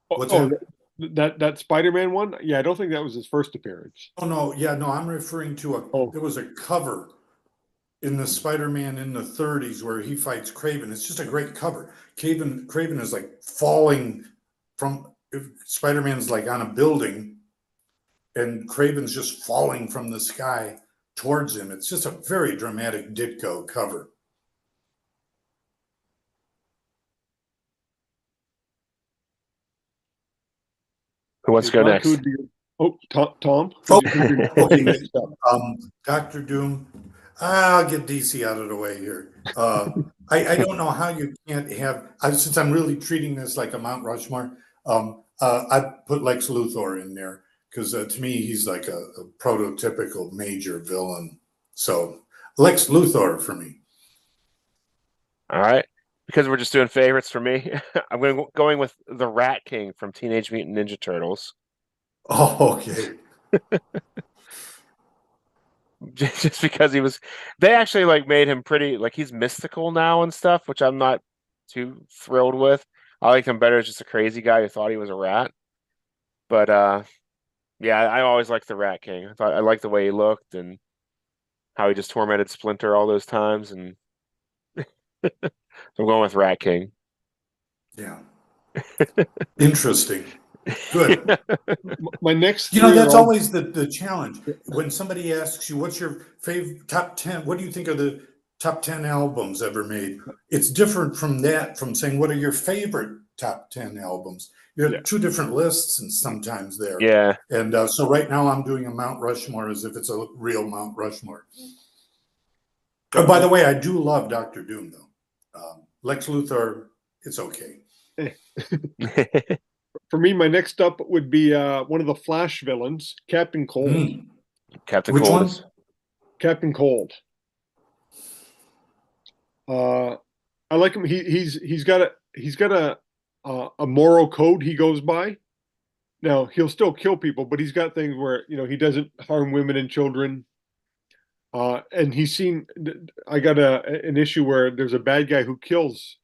Speaker 3: What's
Speaker 2: Oh,
Speaker 3: that?
Speaker 2: that Spider-Man one? Yeah, I don't think that was his first appearance.
Speaker 3: Oh no, yeah, no, I'm referring to
Speaker 2: Oh,
Speaker 3: there was a cover in the Spider-Man in the 30s where he fights Craven. It's just a great cover. Craven is like falling from Spider-Man's like on a building and Craven's just falling from the sky towards him. It's just a very dramatic Ditko cover.
Speaker 1: Who wants
Speaker 2: okay,
Speaker 1: to go
Speaker 2: Brock,
Speaker 1: next?
Speaker 2: Tom,
Speaker 3: Oh,
Speaker 2: who'd you
Speaker 3: okay.
Speaker 2: next up?
Speaker 3: Dr. Doom. I'll get DC out of the way here. I don't know how you can't have, since I'm really treating this like a Mount Rushmore, I put Lex Luthor in there because to me, he's like a prototypical major villain. So Lex Luthor for me.
Speaker 1: All right. Because we're just doing favorites for me, I'm going with the Rat King from Teenage Mutant Ninja Turtles.
Speaker 3: Oh, okay.
Speaker 1: Just because they actually like made him pretty, like he's mystical now and stuff, which I'm not too thrilled with. I like him better as just a crazy guy who thought he was a rat. But yeah, I always liked the Rat King. I liked the way he looked and how he just tormented Splinter all those times, and so I'm going with Rat King.
Speaker 3: Yeah. Interesting. Good.
Speaker 2: My next
Speaker 3: You know,
Speaker 2: three are
Speaker 3: that's
Speaker 2: all.
Speaker 3: always the challenge. When somebody asks you, what's your favorite top 10? What do you think are the top 10 albums ever made? It's different from that, from saying, what are your favorite top 10 albums? You have
Speaker 2: Yeah.
Speaker 3: two different lists and sometimes there.
Speaker 1: Yeah.
Speaker 3: And so right now I'm doing a Mount Rushmore as if it's a real Mount Rushmore. Oh, by the way, I do love Dr. Doom, though. Lex Luthor, it's okay.
Speaker 2: For me, my next up would be one of the Flash villains, Captain Cold.
Speaker 1: Captain
Speaker 3: Which
Speaker 1: Cold
Speaker 3: one?
Speaker 1: is
Speaker 2: Captain Cold. I like him. He's got a moral code he goes by. Now he'll still kill people, but he's got things where he doesn't harm women and children. And he's seen. I got an issue where there's a bad guy who kills,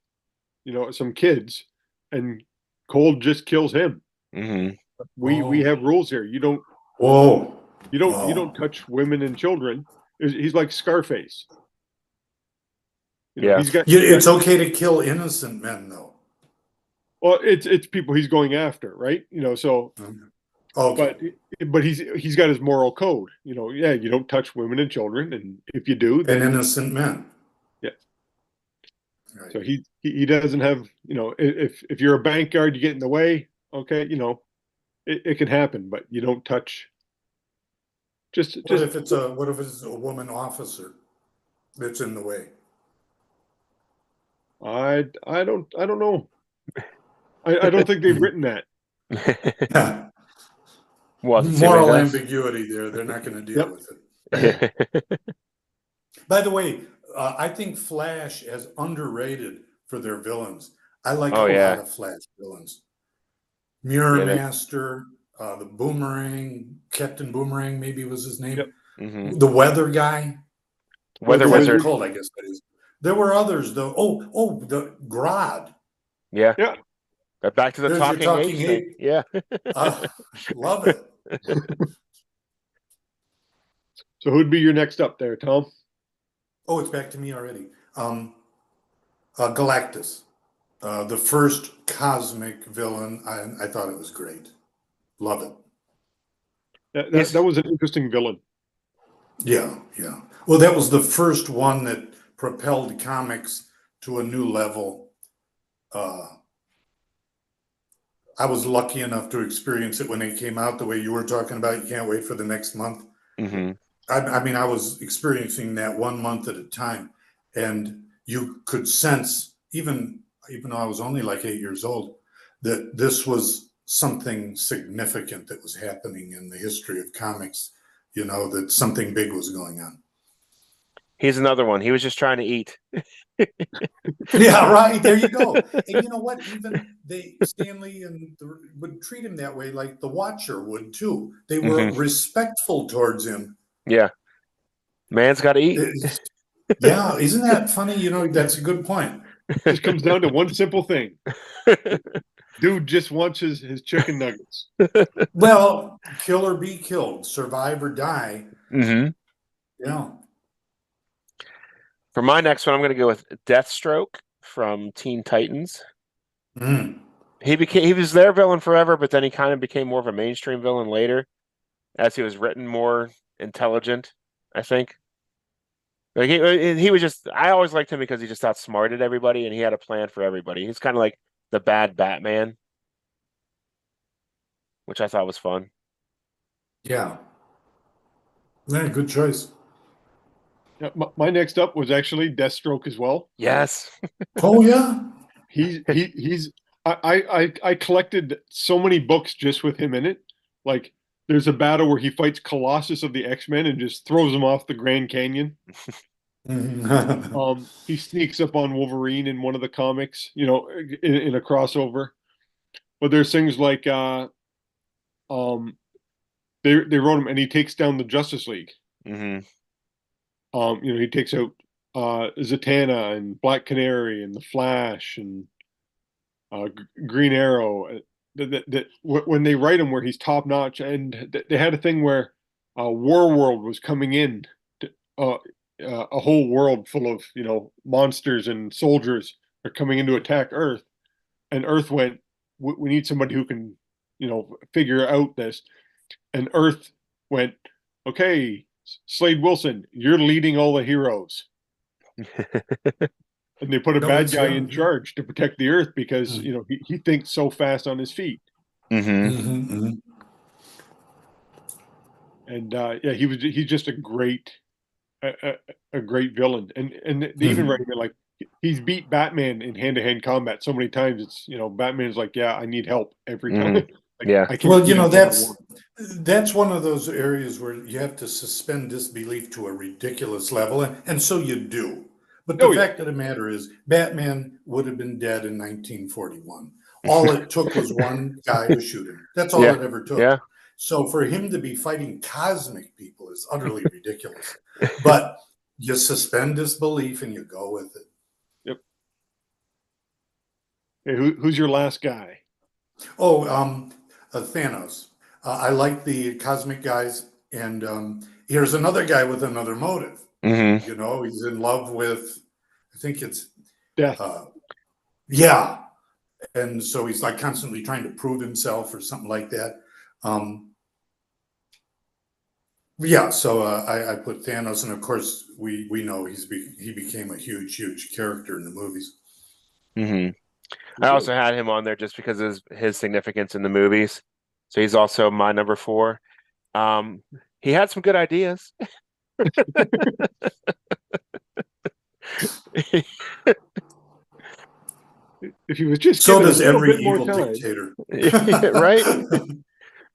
Speaker 2: some kids, and Cold just kills him.
Speaker 1: Hmm.
Speaker 2: We have rules here. You don't
Speaker 3: Whoa.
Speaker 2: you don't touch women and children. He's like Scarface.
Speaker 1: Yeah.
Speaker 2: He's got.
Speaker 3: It's okay to kill innocent men, though.
Speaker 2: Well, it's people he's going after, right? So.
Speaker 3: Okay.
Speaker 2: But he's got his moral code. Yeah, you don't touch women and children, and if you do, then
Speaker 3: And innocent men.
Speaker 2: yeah.
Speaker 3: Right.
Speaker 2: So he doesn't have, if you're a bank guard, you get in the way. Okay, it can happen, but you don't touch.
Speaker 3: What if it's a woman officer that's in the way?
Speaker 2: I don't know. I don't think they've written that.
Speaker 3: Yeah.
Speaker 1: Well, let's see what he
Speaker 3: Moral
Speaker 1: does.
Speaker 3: ambiguity there. They're not going to deal with it. By the way, I think Flash is underrated for their villains. I like
Speaker 1: Oh
Speaker 3: a
Speaker 1: yeah,
Speaker 3: lot of Flash villains. Mirror
Speaker 1: yeah.
Speaker 3: Master, the Boomerang, Captain Boomerang, maybe was his name.
Speaker 2: Yep.
Speaker 3: The Weather Guy.
Speaker 1: Weather
Speaker 3: Captain
Speaker 1: Wizard.
Speaker 3: Cold, I guess that is. There were others though. Oh, the Grodd.
Speaker 1: Yeah.
Speaker 2: Yeah.
Speaker 1: Back to the
Speaker 3: There's your
Speaker 1: talking
Speaker 3: talking
Speaker 1: apes thing.
Speaker 3: ape.
Speaker 1: Yeah.
Speaker 3: Love it.
Speaker 2: So who'd be your next up there, Tom?
Speaker 3: Oh, it's back to me already. Galactus, the first cosmic villain. I thought it was great. Love it.
Speaker 2: That was an interesting villain.
Speaker 3: Yeah. Well, that was the first one that propelled comics to a new level. I was lucky enough to experience it when it came out the way you were talking about. You can't wait for the next month.
Speaker 1: Mm-hmm.
Speaker 3: I mean, I was experiencing that 1 month at a time, and you could sense, even though I was only like 8 years old, that this was something significant that was happening in the history of comics. You know, that something big was going on.
Speaker 1: He's another one. He was just trying to eat.
Speaker 3: Yeah, right. There you go. And you know what? Even Stanley would treat him that way, like the Watcher would too. They were respectful towards him.
Speaker 1: Yeah. Man's got to eat.
Speaker 3: Yeah, isn't that funny? You know, that's a good point.
Speaker 2: It just comes down to one simple thing. Dude just wants his chicken nuggets.
Speaker 3: Well, kill or be killed, survive or die.
Speaker 1: Mm-hmm.
Speaker 3: Yeah.
Speaker 1: For my next one, I'm going to go with Deathstroke from Teen Titans.
Speaker 3: Mm.
Speaker 1: He was their villain forever, but then he kind of became more of a mainstream villain later, as he was written more intelligent, I think. Like he was just, I always liked him because he just outsmarted everybody and he had a plan for everybody. He's kind of like the bad Batman, which I thought was fun.
Speaker 3: Yeah. Yeah, good choice.
Speaker 2: Yeah, my next up was actually Deathstroke as well.
Speaker 1: Yes.
Speaker 3: Oh yeah.
Speaker 2: I collected so many books just with him in it. Like there's a battle where he fights Colossus of the X-Men and just throws him off the Grand Canyon. He sneaks up on Wolverine in one of the comics, you know, in a crossover. But there's things like they wrote him and he takes down the Justice League.
Speaker 1: Mm-hmm.
Speaker 2: You know, he takes out Zatanna and Black Canary and the Flash and Green Arrow. When they write him where he's top notch, and they had a thing where Warworld was coming in, a whole world full of, you know, monsters and soldiers are coming in to attack Earth, and Earth went, we need somebody who can, you know, figure out this, and Earth went, okay, Slade Wilson, you're leading all the heroes. And they put a bad guy in charge to protect the Earth because, you know, he thinks so fast on his feet.
Speaker 1: Mm-hmm.
Speaker 2: And yeah, he's just a great villain. And they even write him like he's beat Batman in hand-to-hand combat so many times. It's, you know, Batman's like, yeah, I need help every time. Like,
Speaker 1: yeah.
Speaker 3: Well, you know, that's one of those areas where you have to suspend disbelief to a ridiculous level, and so you do. But the fact of the matter is, Batman would have been dead in 1941. All it took was one guy to shoot him. That's all it ever took.
Speaker 1: Yeah.
Speaker 3: So for him to be fighting cosmic people is utterly ridiculous. But you suspend disbelief and you go with it.
Speaker 2: Yep. Hey, who's your last guy?
Speaker 3: Oh, Thanos. I like the cosmic guys, and here's another guy with another motive.
Speaker 1: Mm-hmm.
Speaker 3: You know, he's in love with, I think it's
Speaker 2: Death.
Speaker 3: Yeah, and so he's like constantly trying to prove himself or something like that. Yeah, so I put Thanos, and of course we know he became a huge character in the movies.
Speaker 1: Mm-hmm. I also had him on there just because of his significance in the movies. So he's also my number 4. He had some good ideas.
Speaker 2: If he was just
Speaker 3: so does every evil dictator,
Speaker 1: right? I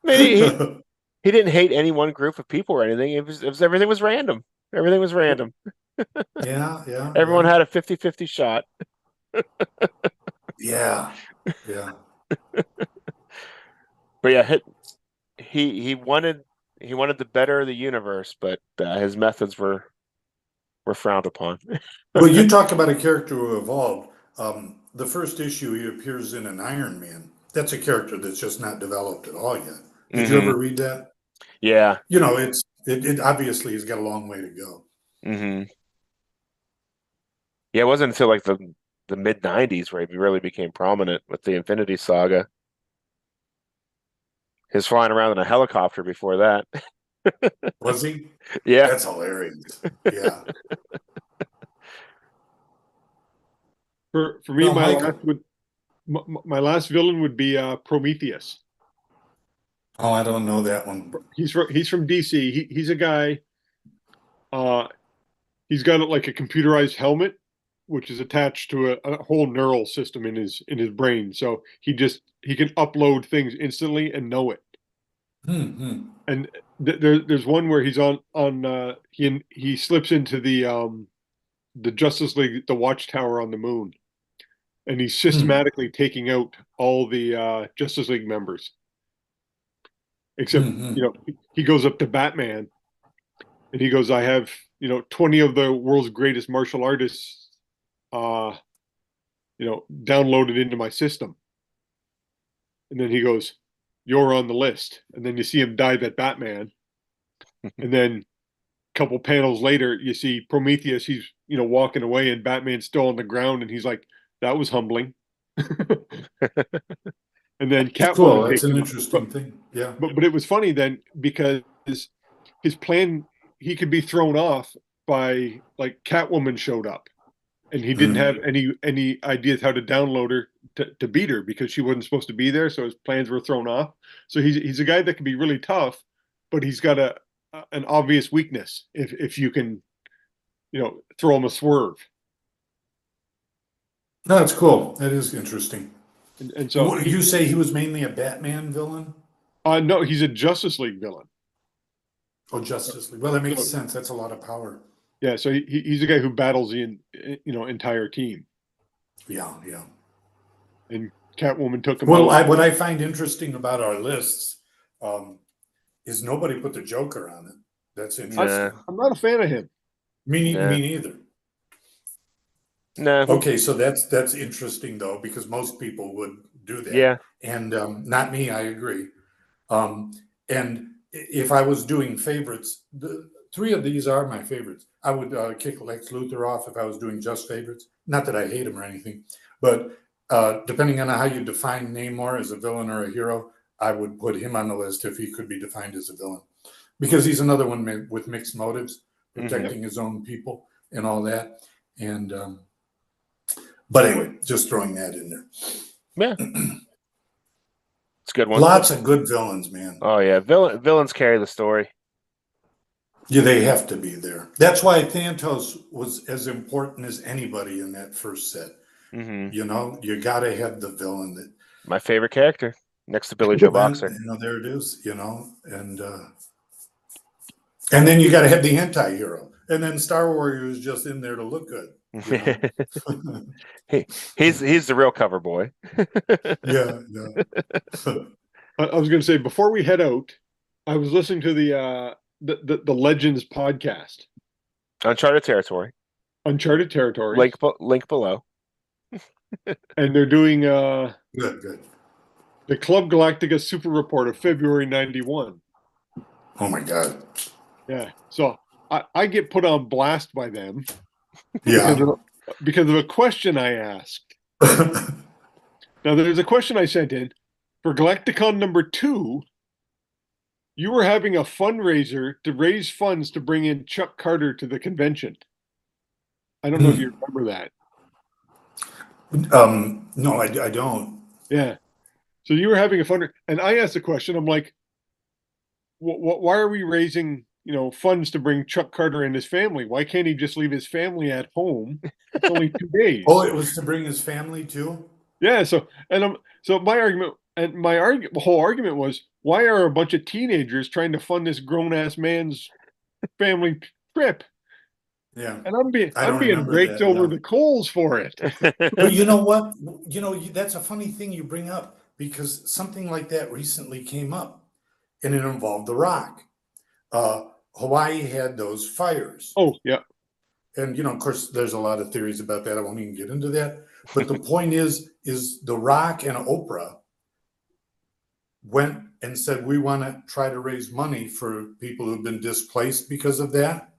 Speaker 1: mean, he didn't hate any one group of people or anything. It was everything was random. Everything was random.
Speaker 3: Yeah, yeah,
Speaker 1: Everyone
Speaker 3: yeah.
Speaker 1: had a 50-50 shot.
Speaker 3: Yeah, yeah.
Speaker 1: But yeah, he wanted to better the universe, but his methods were frowned upon.
Speaker 3: Well, you talk about a character who evolved. The first issue, he appears in an Iron Man. That's a character that's just not developed at all yet. Did you
Speaker 1: Hmm.
Speaker 3: ever read that?
Speaker 1: Yeah.
Speaker 3: You know, it obviously has got a long way to go.
Speaker 1: Hmm. Yeah, it wasn't until like the mid '90s where he really became prominent with the Infinity Saga. He was flying around in a helicopter before that.
Speaker 3: Was he?
Speaker 1: Yeah.
Speaker 3: That's hilarious. Yeah.
Speaker 2: For me,
Speaker 3: Well,
Speaker 2: my
Speaker 3: Mike,
Speaker 2: last would my last villain would be Prometheus.
Speaker 3: oh, I don't know that one.
Speaker 2: He's from DC. He's a guy. Uh, he's got like a computerized helmet, which is attached to a whole neural system in his brain. So he can upload things instantly and know it.
Speaker 3: Hmm.
Speaker 2: And there's one where he's on he slips into the Justice League, the Watchtower on the moon, and he's
Speaker 3: Hmm.
Speaker 2: systematically taking out all the Justice League members. Except,
Speaker 3: Hmm.
Speaker 2: he goes up to Batman and he goes, "I have 20 of the world's greatest martial artists, uh, downloaded into my system." And then he goes, "You're on the list." And then you see him dive at Batman, and then a couple panels later, you see Prometheus. He's walking away, and Batman's still on the ground, and he's like, "That was humbling." And then
Speaker 3: It's cool.
Speaker 2: Catwoman
Speaker 3: That's
Speaker 2: takes
Speaker 3: an
Speaker 2: him, but
Speaker 3: interesting thing. Yeah.
Speaker 2: but it was funny then because his plan, he could be thrown off by, like, Catwoman showed up and he didn't have
Speaker 3: Hmm.
Speaker 2: any ideas how to download her to beat her because she wasn't supposed to be there, so his plans were thrown off. So he's a guy that can be really tough, but he's got an obvious weakness if you can throw him a swerve.
Speaker 3: No, that's cool. That is interesting.
Speaker 2: And so
Speaker 3: What, you say he was mainly a Batman villain?
Speaker 2: no, he's a Justice League villain.
Speaker 3: Oh, Justice League. Well, that makes
Speaker 2: So
Speaker 3: sense. That's a lot of power.
Speaker 2: yeah, so he's a guy who battles the entire team,
Speaker 3: Yeah, yeah.
Speaker 2: and Catwoman took him
Speaker 3: Well,
Speaker 2: out.
Speaker 3: what I find interesting about our lists um, is nobody put the Joker on it. That's
Speaker 2: I,
Speaker 1: Nah,
Speaker 3: interesting.
Speaker 2: I'm not a fan of him.
Speaker 1: nah,
Speaker 3: Me neither.
Speaker 1: nah.
Speaker 3: Okay, so that's interesting though, because most people would do that,
Speaker 1: Yeah.
Speaker 3: and not me. I agree. Um, and if I was doing favorites, the three of these are my favorites. I would kick Lex Luthor off if I was doing just favorites. Not that I hate him or anything, but depending on how you define Namor as a villain or a hero, I would put him on the list if he could be defined as a villain, because he's another one with mixed motives,
Speaker 1: Hmm.
Speaker 3: protecting his own people and all that. And but anyway, just throwing that in there.
Speaker 1: Yeah, it's a good one.
Speaker 3: Lots of good villains, man.
Speaker 1: Oh yeah, villains carry the story.
Speaker 3: Yeah, they have to be there. That's why Thanatos was as important as anybody in that first set.
Speaker 1: Hmm.
Speaker 3: You know, you got to have the villain that.
Speaker 1: My favorite character, next to Billy Joe
Speaker 3: Well, then,
Speaker 1: Boxer.
Speaker 3: there it is. And then you got to have the anti-hero. And then Star Warrior is just in there to look good. You know.
Speaker 1: He's the real cover boy.
Speaker 3: Yeah, yeah.
Speaker 2: I was going to say, before we head out, I was listening to the Legends podcast,
Speaker 1: Uncharted territory.
Speaker 2: Uncharted Territories,
Speaker 1: Link below.
Speaker 2: and they're doing
Speaker 3: Good, good.
Speaker 2: the Club Galactica Super Report of February '91.
Speaker 3: Oh my God.
Speaker 2: Yeah, so I get put on blast by them
Speaker 3: Yeah.
Speaker 2: because of a question I asked. Now, there's a question I sent in for Galacticon #2. You were having a fundraiser to raise funds to bring in Chuck Carter to the convention. I don't know if you remember that.
Speaker 3: No, I don't.
Speaker 2: Yeah. So you were having a fundraiser, and I asked the question. I'm like, why are we raising funds to bring Chuck Carter and his family? Why can't he just leave his family at home? It's only 2 days.
Speaker 3: Oh, it was to bring his family too?
Speaker 2: Yeah. So my whole argument was, why are a bunch of teenagers trying to fund this grown ass man's family trip?
Speaker 3: Yeah.
Speaker 2: And I'm being
Speaker 3: I don't remember
Speaker 2: raked
Speaker 3: that,
Speaker 2: over
Speaker 3: yeah.
Speaker 2: the coals for it.
Speaker 3: But you know what? That's a funny thing you bring up, because something like that recently came up, and it involved the Rock. Hawaii had those fires.
Speaker 2: Oh, yeah.
Speaker 3: And, of course, there's a lot of theories about that. I won't even get into that. But the point is The Rock and Oprah went and said, we want to try to raise money for people who've been displaced because of that.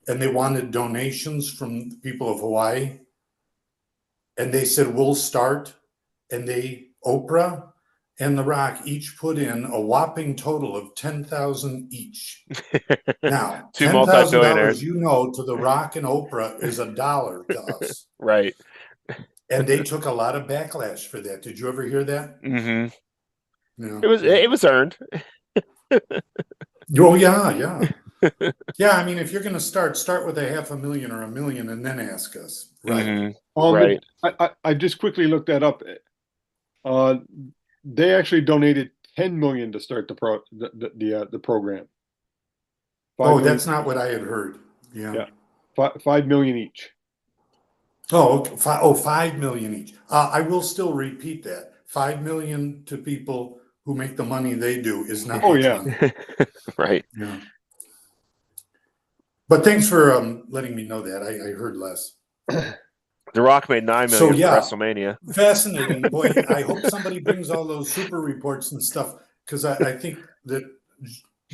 Speaker 3: And they wanted donations from the people of Hawaii. And they said, we'll start. And Oprah and The Rock each put in a whopping total of $10,000 each. Now,
Speaker 1: Two
Speaker 3: $10,000,
Speaker 1: multi-billionaires.
Speaker 3: to The Rock and Oprah is $1 to us.
Speaker 1: Right.
Speaker 3: And they took a lot of backlash for that. Did you ever hear that?
Speaker 1: Mm-hmm.
Speaker 3: No.
Speaker 1: It was earned.
Speaker 3: Oh, yeah. Yeah, I mean, if you're going to start with $500,000 or $1 million and then ask us. Right.
Speaker 1: Mm-hmm. Right.
Speaker 2: I just quickly looked that up. They actually donated 10 million to start the program.
Speaker 3: Oh, that's not what I had heard. Yeah.
Speaker 2: 5 million each.
Speaker 3: Oh, okay. 5 million each. I will still repeat that. 5 million to people who make the money they do is not much money.
Speaker 1: Right.
Speaker 3: Yeah. But thanks for letting me know that. I heard less.
Speaker 1: The Rock made $9 million for WrestleMania.
Speaker 3: Fascinating. Boy, I hope somebody brings all those super reports and stuff, because I think that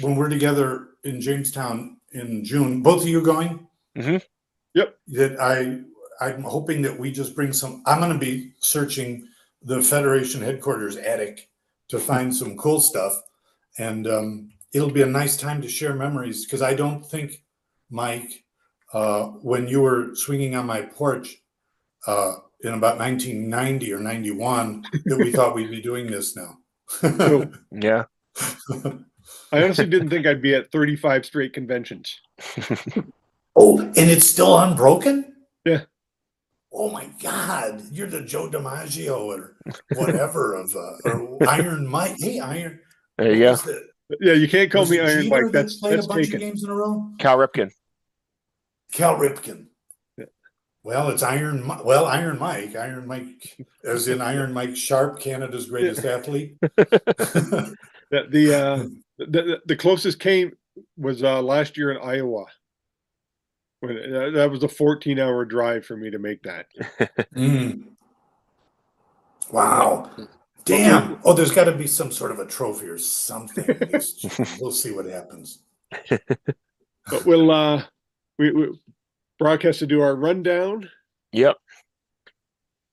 Speaker 3: when we're together in Jamestown in June, both of you going?
Speaker 1: Mm-hmm.
Speaker 2: Yep.
Speaker 3: That I'm hoping that we just bring some. I'm going to be searching the Federation headquarters attic to find some cool stuff, and it'll be a nice time to share memories, because I don't think, Mike, when you were swinging on my porch in about 1990 or 91, that we thought we'd be doing this now.
Speaker 2: So,
Speaker 1: yeah.
Speaker 2: I honestly didn't think I'd be at 35 straight conventions.
Speaker 3: Oh, and it's still unbroken?
Speaker 2: Yeah.
Speaker 3: Oh my God, you're the Joe DiMaggio or whatever of or Iron Mike. Hey, Iron.
Speaker 1: There you go.
Speaker 2: Yeah, you can't call me Iron Mike. That's
Speaker 3: played a bunch
Speaker 2: taken.
Speaker 3: of games in a row.
Speaker 1: Cal Ripken.
Speaker 2: Yeah.
Speaker 3: Well, it's Iron Mike, as in Iron Mike Sharp, Canada's greatest athlete.
Speaker 2: The closest came was last year in Iowa. That was a 14-hour drive for me to make that.
Speaker 3: Wow. Damn. Oh, there's got to be some sort of a trophy or something. We'll see what happens.
Speaker 2: But we Broc has to do our rundown.
Speaker 1: Yep.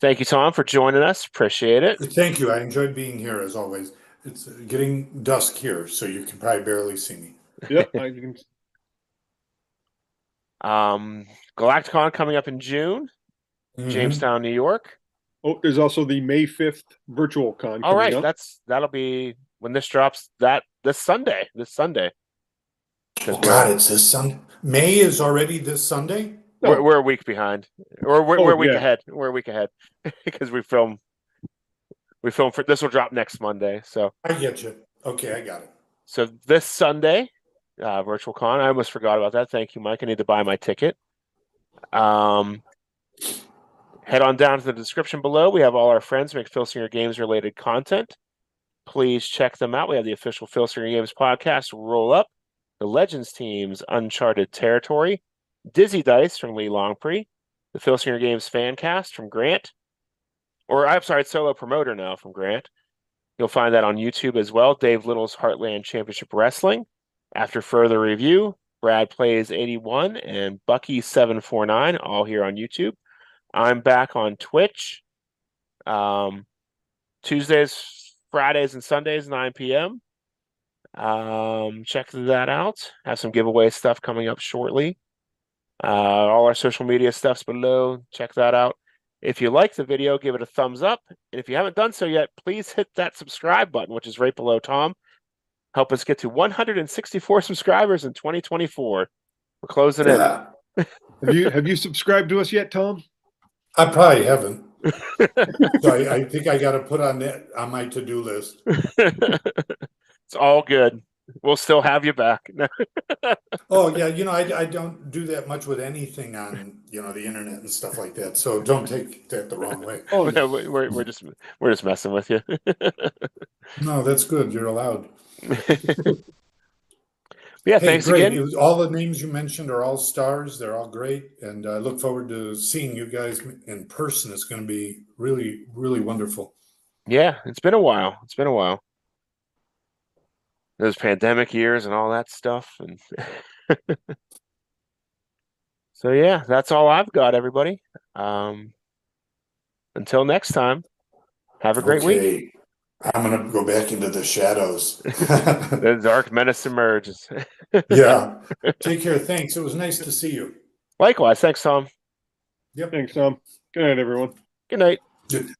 Speaker 1: Thank you, Tom, for joining us. Appreciate it.
Speaker 3: Thank you. I enjoyed being here as always. It's getting dusk here, so you can probably barely see me.
Speaker 2: Yep. I can...
Speaker 1: Galacticon coming up in June, Jamestown, New York.
Speaker 2: Oh, there's also the May 5th virtual con.
Speaker 1: All right,
Speaker 2: up.
Speaker 1: that'll be when this drops. This Sunday.
Speaker 3: Oh God, it's this Sunday. May is already this Sunday.
Speaker 1: No. We're a week behind, or we're a week ahead. We're a week ahead because we film for this will drop next Monday. So
Speaker 3: I get you. Okay, I got it.
Speaker 1: So this Sunday, virtual con. I almost forgot about that. Thank you, Mike. I need to buy my ticket. Head on down to the description below. We have all our friends make Filsinger Games related content. Please check them out. We have the official Filsinger Games podcast, Roll Up, the Legends team's Uncharted Territory, Dizzy Dice from Lee Longpre, the Filsinger Games fan cast from Grant, it's solo promoter now from Grant. You'll find that on YouTube as well. Dave Little's Heartland Championship Wrestling. After further review, Brad Plays 81 and Bucky 749, all here on YouTube. I'm back on Twitch. Tuesdays, Fridays, and Sundays, 9 p.m. Check that out. Have some giveaway stuff coming up shortly. All our social media stuff's below. Check that out. If you like the video, give it a thumbs up. And if you haven't done so yet, please hit that subscribe button, which is right below Tom. Help us get to 164 subscribers in 2024. We're closing in.
Speaker 2: Have you subscribed to us yet, Tom?
Speaker 3: I probably haven't. So I think I got to put on my to-do list.
Speaker 1: It's all good. We'll still have you back.
Speaker 3: Oh yeah, I don't do that much with anything on the internet and stuff like that. So don't take that the wrong way.
Speaker 2: Oh, no.
Speaker 1: We're just messing with you.
Speaker 3: No, that's good. You're allowed.
Speaker 1: Yeah,
Speaker 3: Hey,
Speaker 1: thanks
Speaker 3: great.
Speaker 1: again.
Speaker 3: All the names you mentioned are all stars. They're all great. And I look forward to seeing you guys in person. It's going to be really, really wonderful.
Speaker 1: Yeah, it's been a while. It's been a while. Those pandemic years and all that stuff. And so yeah, that's all I've got, everybody. Until next time, have a great week.
Speaker 3: Okay. I'm going to go back into the shadows.
Speaker 1: The dark menace emerges.
Speaker 3: Yeah. Take care. Thanks. It was nice to see you.
Speaker 1: Likewise, thanks, Tom.
Speaker 3: Yep.
Speaker 2: Thanks, Tom. Good night, everyone.
Speaker 1: Good night.
Speaker 3: Good.